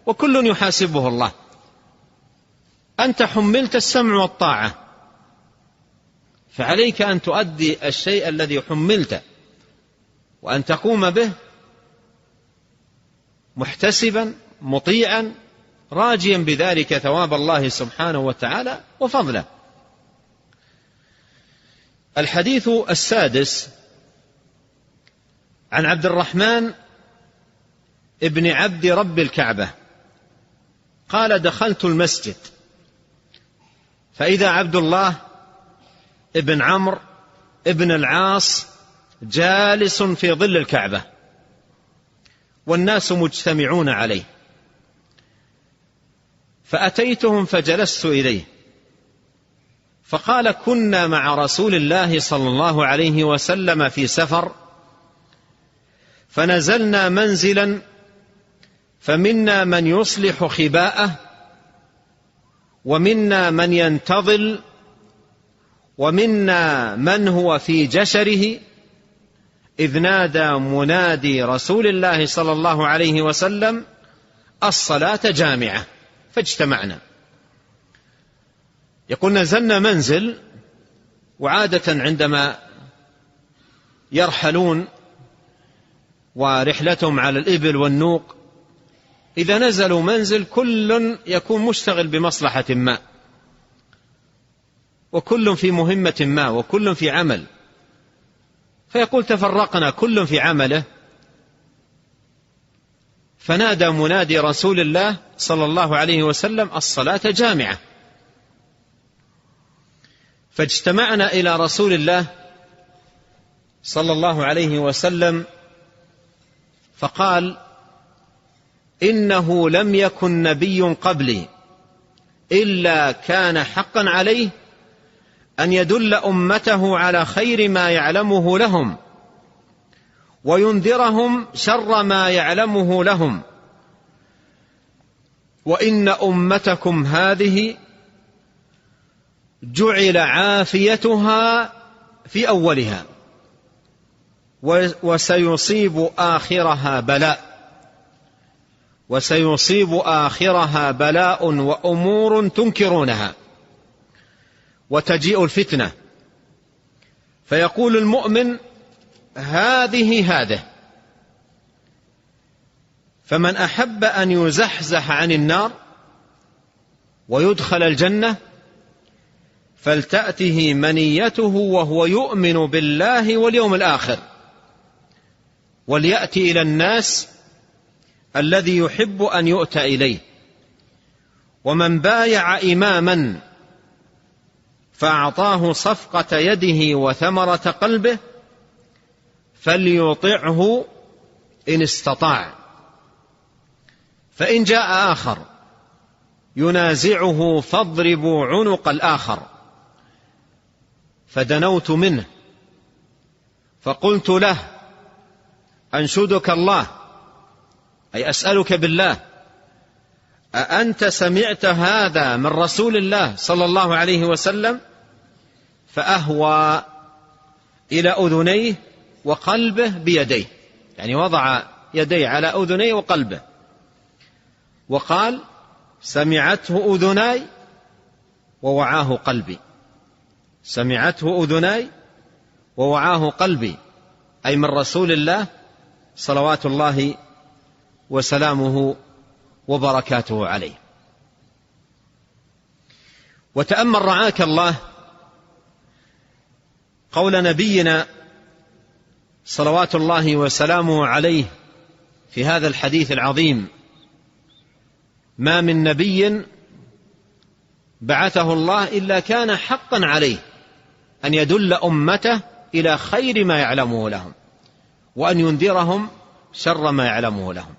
S1: وكل يحاسبه الله. أنت حملت السمع والطاعة، فعليك أن تؤدي الشيء الذي حملته، وأن تقوم به محتسبا مطيعا راجيا بذلك ثواب الله سبحانه وتعالى وفضله. الحديث السادس عن عبد الرحمن ابن عبد رب الكعبة قال دخلت المسجد فإذا عبد الله ابن عمرو ابن العاص جالس في ظل الكعبة والناس مجتمعون عليه، فأتيتهم فجلست إليه، فقال كنا مع رسول الله صلى الله عليه وسلم في سفر، فنزلنا منزلا فمنا من يصلح خباءه ومنا من ينتظل ومنا من هو في جشره، إذ نادى منادي رسول الله صلى الله عليه وسلم الصلاة جامعة فاجتمعنا. يقول نزلنا منزل، وعادة عندما يرحلون ورحلتهم على الإبل والنوق إذا نزلوا منزل كل يكون مشتغل بمصلحة ما، وكل في مهمة ما وكل في عمل، فيقول تفرقنا كل في عمله. فنادى منادي رسول الله صلى الله عليه وسلم: الصلاة جامعة. فاجتمعنا إلى رسول الله صلى الله عليه وسلم فقال: إنه لم يكن نبي قبلي إلا كان حقا عليه أن يدل أمته على خير ما يعلمه لهم وينذرهم شر ما يعلمه لهم، وإن أمتكم هذه جعل عافيتها في أولها وسيصيب آخرها بلاء وأمور تنكرونها، وتجيء الفتنة فيقول المؤمن: هذه فمن أحب أن يزحزح عن النار ويدخل الجنة فلتأته منيته وهو يؤمن بالله واليوم الآخر، وليأتي إلى الناس الذي يحب أن يؤتى إليه. ومن بايع إماما فأعطاه صفقة يده وثمرة قلبه فليطعه إن استطاع، فإن جاء آخر ينازعه فاضربوا عنق الآخر. فدنوت منه فقلت له: أنشدك الله، أي أسألك بالله، أأنت سمعت هذا من رسول الله صلى الله عليه وسلم؟ فأهوى إلى أذنيه وقلبه بيديه، يعني وضع يديه على أذنيه وقلبه وقال: سمعته أذناي ووعاه قلبي. سمعته أذناي ووعاه قلبي، أي من رسول الله صلوات الله وسلامه وبركاته عليه. وتأمل رعاك الله قول نبينا صلوات الله وسلامه عليه في هذا الحديث العظيم: ما من نبي بعثه الله إلا كان حقا عليه أن يدل أمته إلى خير ما يعلمه لهم وأن ينذرهم شر ما يعلمه لهم.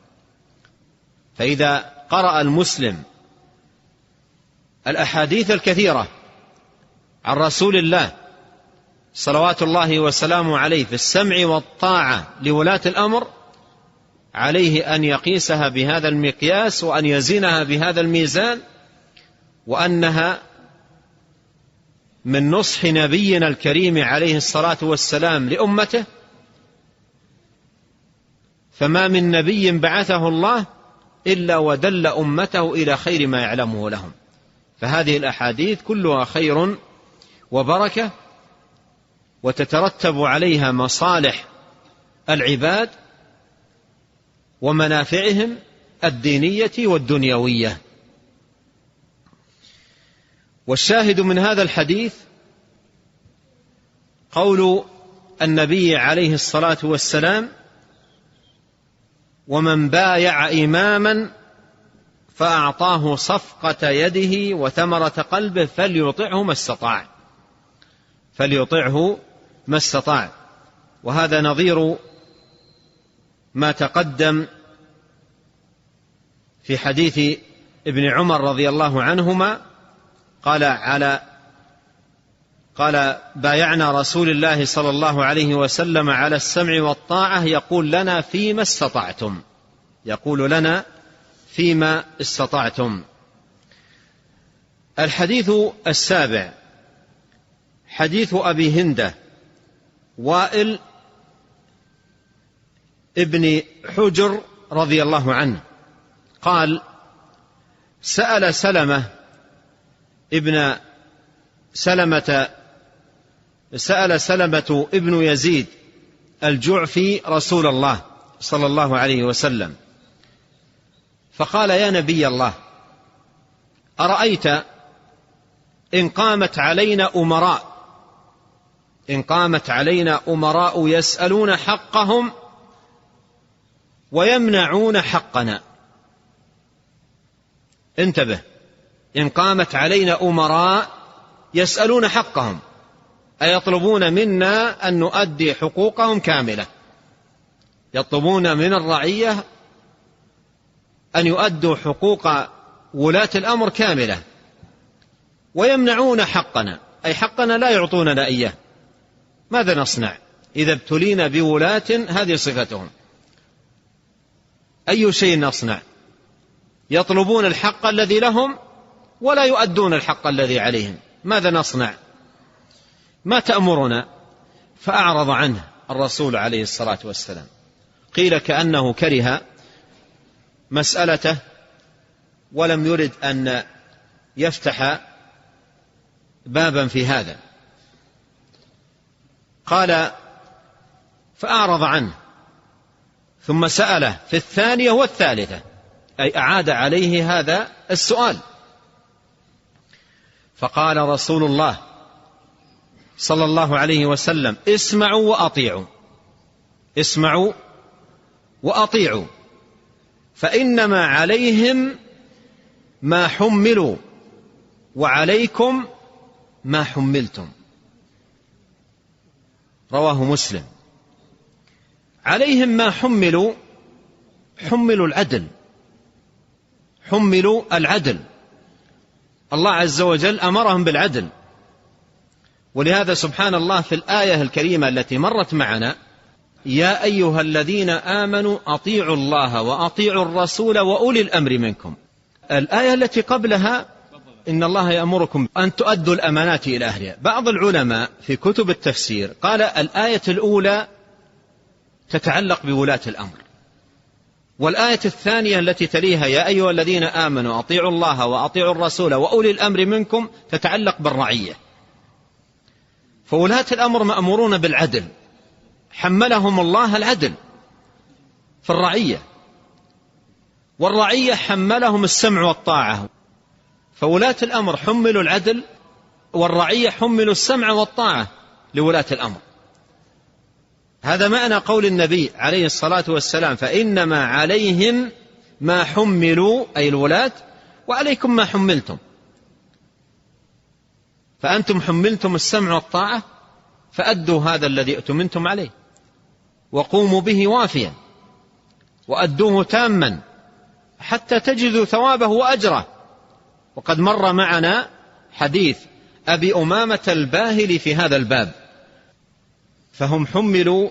S1: فإذا قرأ المسلم الأحاديث الكثيرة عن رسول الله صلوات الله وسلامه عليه في السمع والطاعة لولاة الأمر، عليه أن يقيسها بهذا المقياس وأن يزنها بهذا الميزان، وأنها من نصح نبينا الكريم عليه الصلاة والسلام لأمته. فما من نبي بعثه الله إلا ودل أمته إلى خير ما يعلمه لهم. فهذه الأحاديث كلها خير وبركة، وتترتب عليها مصالح العباد ومنافعهم الدينية والدنيوية. والشاهد من هذا الحديث قول النبي عليه الصلاة والسلام: ومن بايع إماما فأعطاه صفقة يده وثمرة قلبه فليطعه ما استطاع. وهذا نظير ما تقدم في حديث ابن عمر رضي الله عنهما قال: بايعنا رسول الله صلى الله عليه وسلم على السمع والطاعة يقول لنا فيما استطعتم. الحديث السابع حديث أبي هندة وائل ابن حجر رضي الله عنه قال: سأل سلمة ابن يزيد الجعفي رسول الله صلى الله عليه وسلم فقال: يا نبي الله، أرأيت إن قامت علينا أمراء يسألون حقهم ويمنعون حقنا. انتبه، إن قامت علينا أمراء يسألون حقهم، أي يطلبون منا أن نؤدي حقوقهم كاملة، يطلبون من الرعية أن يؤدوا حقوق ولاة الأمر كاملة، ويمنعون حقنا، أي حقنا لا يعطوننا إياه. ماذا نصنع إذا ابتلينا بولاة هذه صفتهم؟ أي شيء نصنع؟ يطلبون الحق الذي لهم ولا يؤدون الحق الذي عليهم، ماذا نصنع؟ ما تأمرنا؟ فأعرض عنه الرسول عليه الصلاة والسلام. قيل كأنه كره مسألته ولم يرد أن يفتح بابا في هذا. قال فأعرض عنه، ثم سأله في الثانية والثالثة، أي أعاد عليه هذا السؤال. فقال رسول الله صلى الله عليه وسلم اسمعوا وأطيعوا، اسمعوا وأطيعوا، فإنما عليهم ما حملوا وعليكم ما حملتم. رواه مسلم. عليهم ما حملوا، حملوا العدل، حملوا العدل. الله عز وجل أمرهم بالعدل، ولهذا سبحان الله في الآية الكريمة التي مرت معنا: يا أيها الذين آمنوا أطيعوا الله وأطيعوا الرسول وأولي الأمر منكم. الآية التي قبلها إن الله يأمركم أن تؤدوا الأمانات إلى أهلها. بعض العلماء في كتب التفسير قال الآية الأولى تتعلق بولاة الأمر، والآية الثانية التي تليها يا أيها الذين آمنوا أطيعوا الله وأطيعوا الرسول وأولي الأمر منكم تتعلق بالرعية. فولاة الأمر مأمورون بالعدل، حملهم الله العدل في الرعية، والرعية حملهم السمع والطاعة. فولاة الأمر حملوا العدل، والرعية حملوا السمع والطاعة لولاة الأمر. هذا معنى قول النبي عليه الصلاة والسلام فإنما عليهم ما حملوا، أي الولاة، وعليكم ما حملتم. فأنتم حملتم السمع والطاعة فأدوا هذا الذي اؤتمنتم عليه، وقوموا به وافيا، وأدوه تاما حتى تجدوا ثوابه وأجره. وقد مر معنا حديث أبي أمامة الباهلي في هذا الباب. فهم حملوا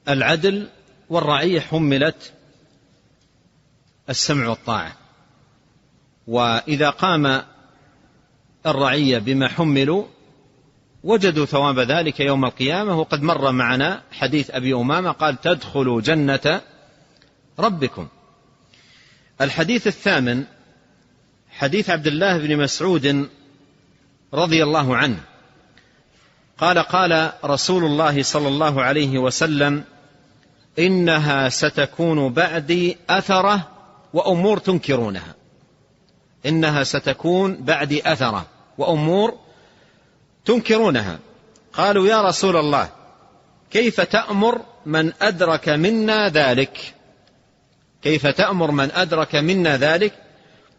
S1: العدل، والرعية حملت السمع والطاعة. وإذا قام الرعية بما حملوا وجدوا ثواب ذلك يوم القيامة. وقد مر معنا حديث أبي أمامة قال تدخلوا جنة ربكم. الحديث الثامن حديث عبد الله بن مسعود رضي الله عنه قال قال رسول الله صلى الله عليه وسلم إنها ستكون بعدي أثرة وأمور تنكرونها. إنها ستكون بعدي أثرة وأمور تنكرونها. قالوا يا رسول الله كيف تأمر من أدرك منا ذلك؟ كيف تأمر من أدرك منا ذلك؟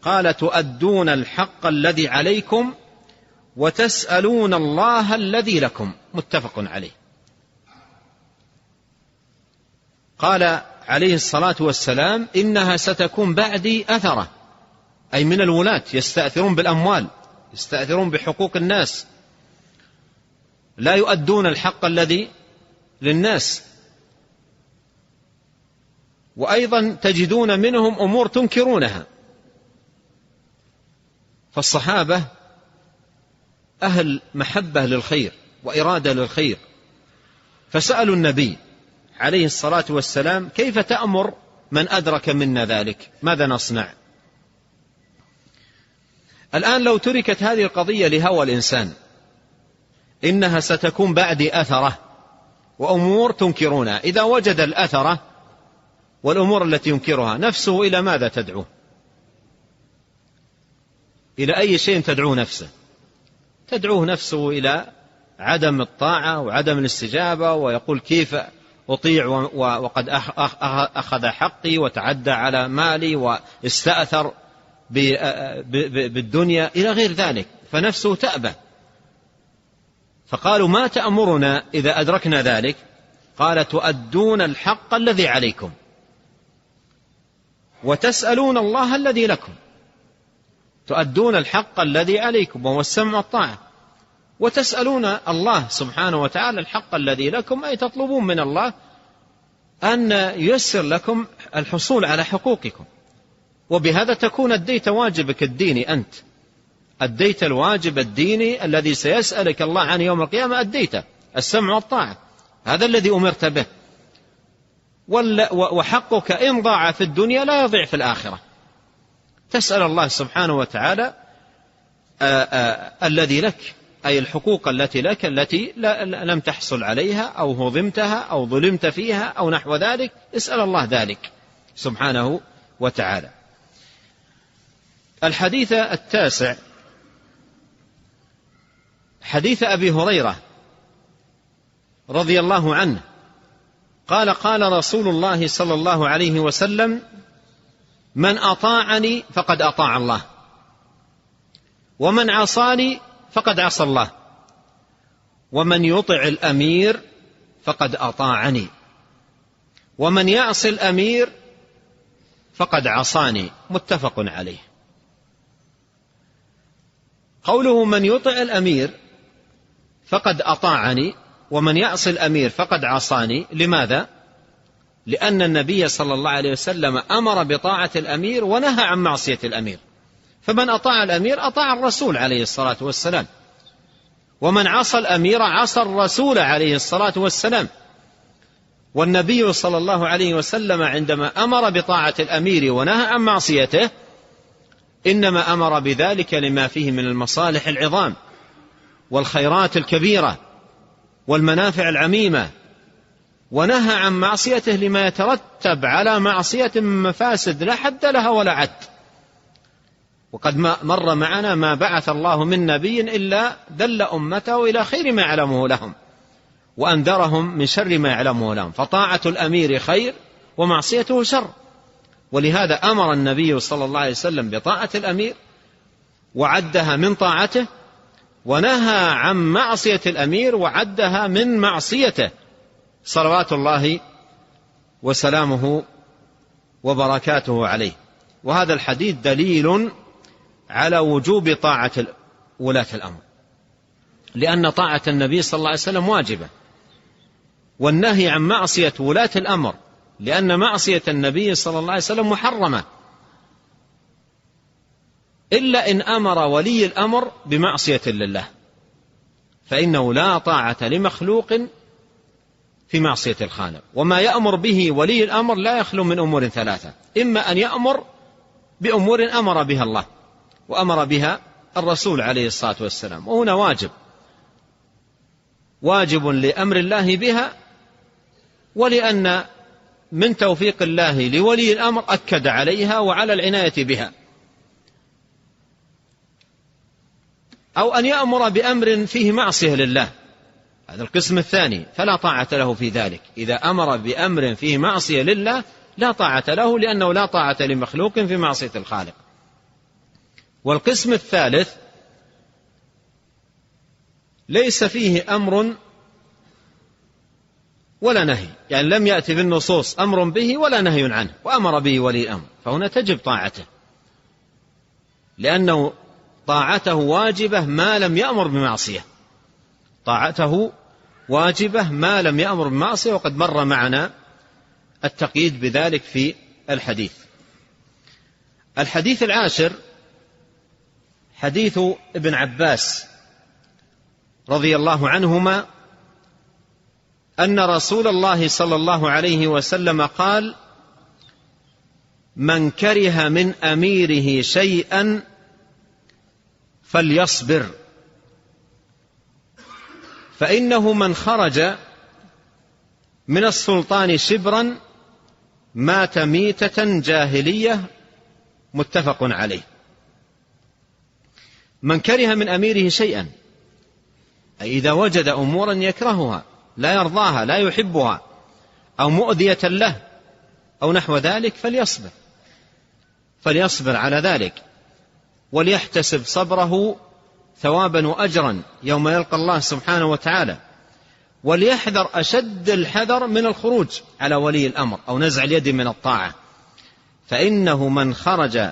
S1: قال تؤدون الحق الذي عليكم وتسألون الله الذي لكم. متفق عليه. قال عليه الصلاة والسلام إنها ستكون بعدي أثرة، أي من الولاة يستأثرون بالأموال، يستأثرون بحقوق الناس، لا يؤدون الحق الذي للناس، وأيضا تجدون منهم أمور تنكرونها. فالصحابة أهل محبة للخير وإرادة للخير، فسألوا النبي عليه الصلاة والسلام كيف تأمر من أدرك منا ذلك؟ ماذا نصنع؟ الآن لو تركت هذه القضية لهوى الإنسان، إنها ستكون بعدي أثرة وأمور تنكرونها، إذا وجد الأثرة والأمور التي ينكرها نفسه إلى ماذا تدعو؟ إلى أي شيء تدعو نفسه؟ تدعوه نفسه إلى عدم الطاعة وعدم الاستجابة، ويقول كيف أطيع وقد أخذ حقي وتعدى على مالي واستأثر بالدنيا إلى غير ذلك، فنفسه تأبى. فقالوا ما تأمرنا إذا أدركنا ذلك؟ قال تؤدون الحق الذي عليكم وتسألون الله الذي لكم. تؤدون الحق الذي عليكم وهو السمع والطاعة، وتسألون الله سبحانه وتعالى الحق الذي لكم، أي تطلبون من الله أن ييسر لكم الحصول على حقوقكم، وبهذا تكون أديت واجبك الديني. أنت أديت الواجب الديني الذي سيسألك الله عن يوم القيامة، أديته السمع والطاعة، هذا الذي أمرت به. وحقك إن ضاع في الدنيا لا يضيع في الآخرة. تسأل الله سبحانه وتعالى الذي لك، أي الحقوق التي لك التي لم تحصل عليها أو هضمتها أو ظلمت فيها أو نحو ذلك، اسأل الله ذلك سبحانه وتعالى. الحديث التاسع حديث أبي هريرة رضي الله عنه قال قال رسول الله صلى الله عليه وسلم من أطاعني فقد أطاع الله، ومن عصاني فقد عصى الله، ومن يطع الأمير فقد أطاعني، ومن يعص الأمير فقد عصاني. متفق عليه. قوله من يطع الأمير فقد أطاعني ومن يعص الأمير فقد عصاني، لماذا؟ لأن النبي صلى الله عليه وسلم أمر بطاعة الأمير ونهى عن معصية الأمير، فمن أطاع الأمير أطاع الرسول عليه الصلاة والسلام، ومن عصى الأمير عصى الرسول عليه الصلاة والسلام. والنبي صلى الله عليه وسلم عندما أمر بطاعة الأمير ونهى عن معصيته إنما أمر بذلك لما فيه من المصالح العظام والخيرات الكبيرة والمنافع العميمة، ونهى عن معصيته لما يترتب على معصية من مفاسد لا حد لها ولا عد. وقد مر معنا ما بعث الله من نبي إلا دل أمته إلى خير ما يعلمه لهم وأنذرهم من شر ما يعلمه لهم، فطاعة الأمير خير ومعصيته شر. ولهذا أمر النبي صلى الله عليه وسلم بطاعة الأمير وعدها من طاعته، ونهى عن معصية الأمير وعدها من معصيته صلوات الله وسلامه وبركاته عليه. وهذا الحديث دليل على وجوب طاعة ولاة الأمر، لأن طاعة النبي صلى الله عليه وسلم واجبة، والنهي عن معصية ولاة الأمر لأن معصية النبي صلى الله عليه وسلم محرمة، إلا إن أمر ولي الأمر بمعصية لله، فإنه لا طاعة لمخلوق في معصية الخالق. وما يأمر به ولي الأمر لا يخلو من أمور ثلاثة: إما أن يأمر بأمور أمر بها الله وأمر بها الرسول عليه الصلاة والسلام، وهنا واجب لأمر الله بها، ولأن من توفيق الله لولي الأمر أكد عليها وعلى العناية بها. أو أن يأمر بأمر فيه معصية لله، هذا القسم الثاني، فلا طاعة له في ذلك. إذا أمر بأمر فيه معصية لله لا طاعة له، لأنه لا طاعة لمخلوق في معصية الخالق. والقسم الثالث ليس فيه أمر ولا نهي، يعني لم يأتي بالنصوص أمر به ولا نهي عنه وأمر به ولي الأمر، فهنا تجب طاعته، لأنه طاعته واجبة ما لم يأمر بمعصية. طاعته واجبة ما لم يأمر بمعصية، وقد مر معنا التقييد بذلك في الحديث. الحديث العاشر حديث ابن عباس رضي الله عنهما أن رسول الله صلى الله عليه وسلم قال: من كره من أميره شيئا فليصبر، فإنه من خرج من السلطان شبرا مات ميتة جاهلية. متفق عليه. من كره من أميره شيئا، أي إذا وجد أمورا يكرهها لا يرضاها لا يحبها أو مؤذية له أو نحو ذلك فليصبر على ذلك، وليحتسب صبره ثوابا وأجرا يوم يلقى الله سبحانه وتعالى. وليحذر أشد الحذر من الخروج على ولي الأمر أو نزع اليد من الطاعة، فإنه من خرج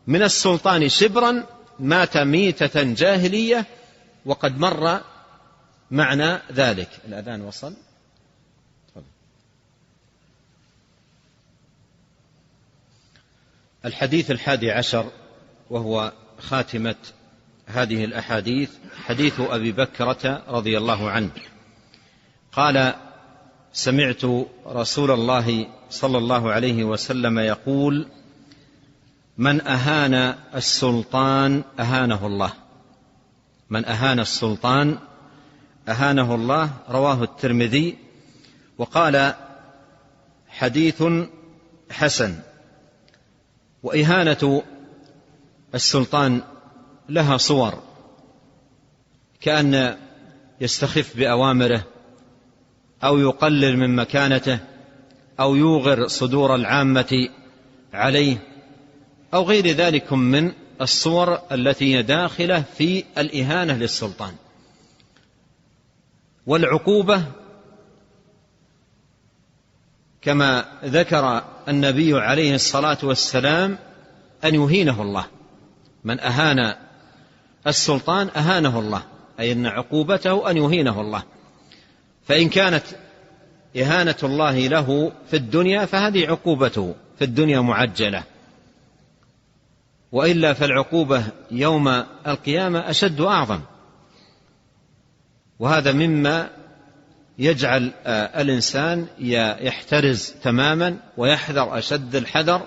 S1: من السلطان شبرا مات ميتة جاهلية، وقد مر معنى ذلك. الأذان وصل. الحديث 11 وهو خاتمة هذه الأحاديث، حديث أبي بكرة رضي الله عنه قال: سمعت رسول الله صلى الله عليه وسلم يقول: من أهان السلطان أهانه الله. من أهان السلطان أهانه الله. رواه الترمذي وقال: حديث حسن. وإهانة السلطان لها صور، كأن يستخف بأوامره أو يقلل من مكانته أو يوغر صدور العامة عليه أو غير ذلك من الصور التي هي داخلة في الإهانة للسلطان. والعقوبة كما ذكر النبي عليه الصلاة والسلام أن يهينه الله. من أهان السلطان أهانه الله، أي أن عقوبته أن يهينه الله. فإن كانت إهانة الله له في الدنيا فهذه عقوبته في الدنيا معجلة، وإلا فالعقوبة يوم القيامة أشد وأعظم. وهذا مما يجعل الإنسان يحترز تماما ويحذر أشد الحذر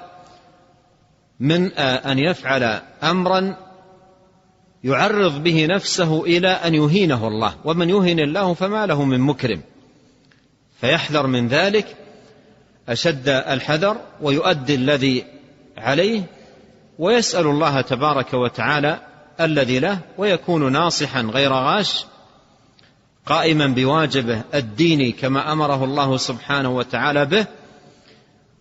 S1: من أن يفعل أمرا يعرض به نفسه إلى أن يهينه الله، ومن يهين الله فما له من مكرم، فيحذر من ذلك أشد الحذر ويؤدي الذي عليه ويسأل الله تبارك وتعالى الذي له، ويكون ناصحا غير غاش قائما بواجبه الديني كما أمره الله سبحانه وتعالى به،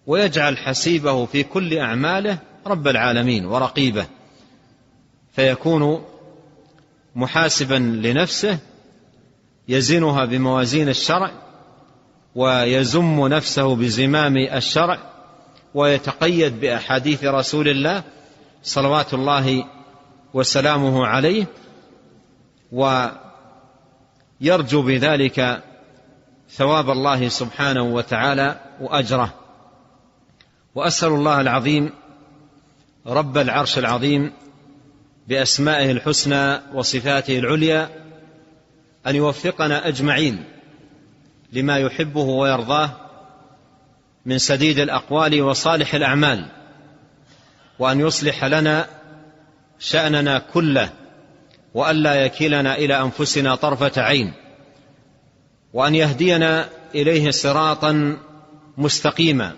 S1: ويجعل حسيبه في كل أعماله رب العالمين ورقيبه، فيكون محاسبا لنفسه يزنها بموازين الشرع ويزم نفسه بزمام الشرع، ويتقيد بأحاديث رسول الله صلوات الله وسلامه عليه، ويرجو بذلك ثواب الله سبحانه وتعالى وأجره. وأسأل الله العظيم رب العرش العظيم بأسمائه الحسنى وصفاته العليا أن يوفقنا أجمعين لما يحبه ويرضاه من سديد الأقوال وصالح الأعمال، وأن يصلح لنا شأننا كله، وأن لا يكلنا إلى أنفسنا طرفة عين، وأن يهدينا إليه صراطا مستقيما،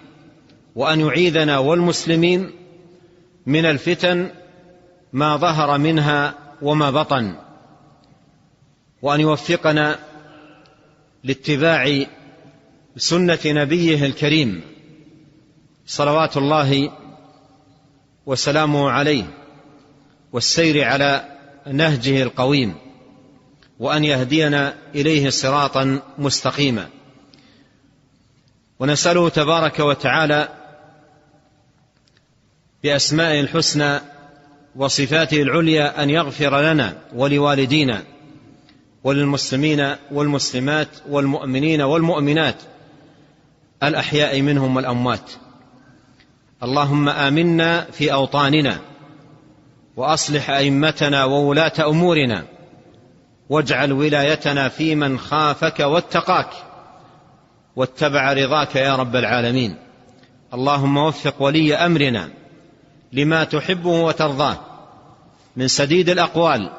S1: وأن يعيذنا والمسلمين من الفتن ما ظهر منها وما بطن، وأن يوفقنا لاتباع سنة نبيه الكريم صلوات الله وسلامه عليه والسير على نهجه القويم، وأن يهدينا إليه صراطا مستقيما. ونسأله تبارك وتعالى بأسمائه الحسنى وصفاته العليا أن يغفر لنا ولوالدينا وللمسلمين والمسلمات والمؤمنين والمؤمنات الأحياء منهم والأموات. اللهم آمنا في أوطاننا، وأصلح أئمتنا وولاة أمورنا، واجعل ولايتنا في من خافك واتقاك واتبع رضاك يا رب العالمين. اللهم وفق ولي أمرنا لما تحبه وترضاه من سديد الأقوال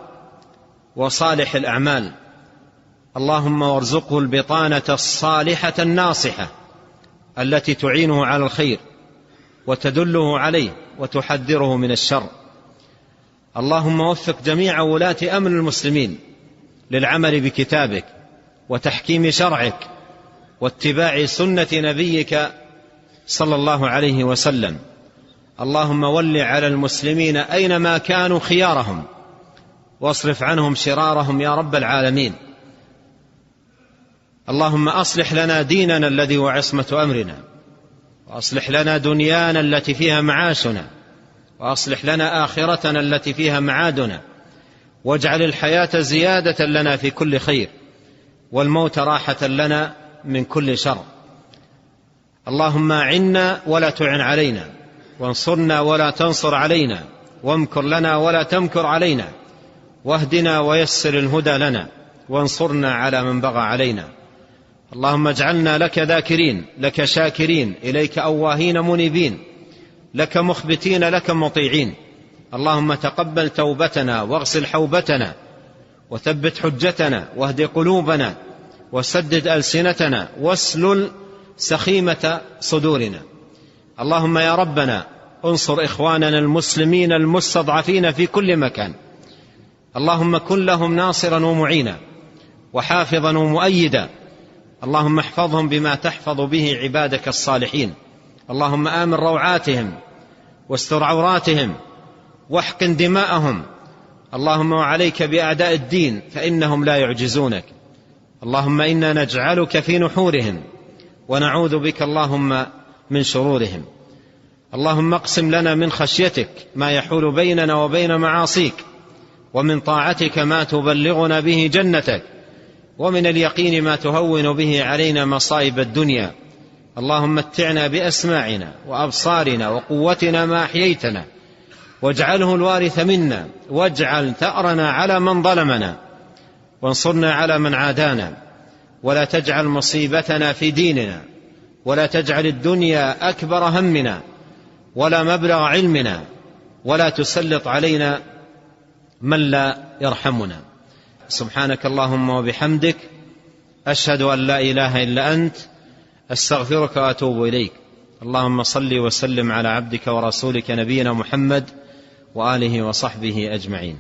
S1: وصالح الأعمال. اللهم وارزقه البطانة الصالحة الناصحة التي تعينه على الخير وتدله عليه وتحذره من الشر. اللهم وفق جميع ولاة أمر المسلمين للعمل بكتابك وتحكيم شرعك واتباع سنة نبيك صلى الله عليه وسلم. اللهم ول على المسلمين أينما كانوا خيارهم واصرف عنهم شرارهم يا رب العالمين. اللهم أصلح لنا ديننا الذي هو عصمة أمرنا، وأصلح لنا دنيانا التي فيها معاشنا، وأصلح لنا آخرتنا التي فيها معادنا، واجعل الحياة زيادة لنا في كل خير، والموت راحة لنا من كل شر. اللهم أعنا ولا تعن علينا، وانصرنا ولا تنصر علينا، وامكر لنا ولا تمكر علينا، واهدنا ويسر الهدى لنا، وانصرنا على من بغى علينا. اللهم اجعلنا لك ذاكرين، لك شاكرين، إليك أواهين منيبين، لك مخبتين، لك مطيعين. اللهم تقبل توبتنا، واغسل حوبتنا، وثبت حجتنا، واهد قلوبنا، وسدد ألسنتنا، واسلل سخيمة صدورنا. اللهم يا ربنا انصر إخواننا المسلمين المستضعفين في كل مكان. اللهم كن لهم ناصرا ومعينا، وحافظا ومؤيدا. اللهم احفظهم بما تحفظ به عبادك الصالحين. اللهم آمن روعاتهم، واستر عوراتهم، واحقن دماءهم. اللهم وعليك بأعداء الدين فإنهم لا يعجزونك. اللهم إنا نجعلك في نحورهم، ونعوذ بك اللهم من شرورهم. اللهم اقسم لنا من خشيتك ما يحول بيننا وبين معاصيك، ومن طاعتك ما تبلغنا به جنتك، ومن اليقين ما تهون به علينا مصائب الدنيا. اللهم متعنا بأسماعنا وأبصارنا وقوتنا ما أحييتنا، واجعله الوارث منا، واجعل ثأرنا على من ظلمنا، وانصرنا على من عادانا، ولا تجعل مصيبتنا في ديننا، ولا تجعل الدنيا أكبر همنا ولا مبلغ علمنا، ولا تسلط علينا من لا يرحمنا. سبحانك اللهم وبحمدك، أشهد أن لا إله إلا أنت، أستغفرك وأتوب إليك. اللهم صل وسلم على عبدك ورسولك نبينا محمد وآله وصحبه أجمعين.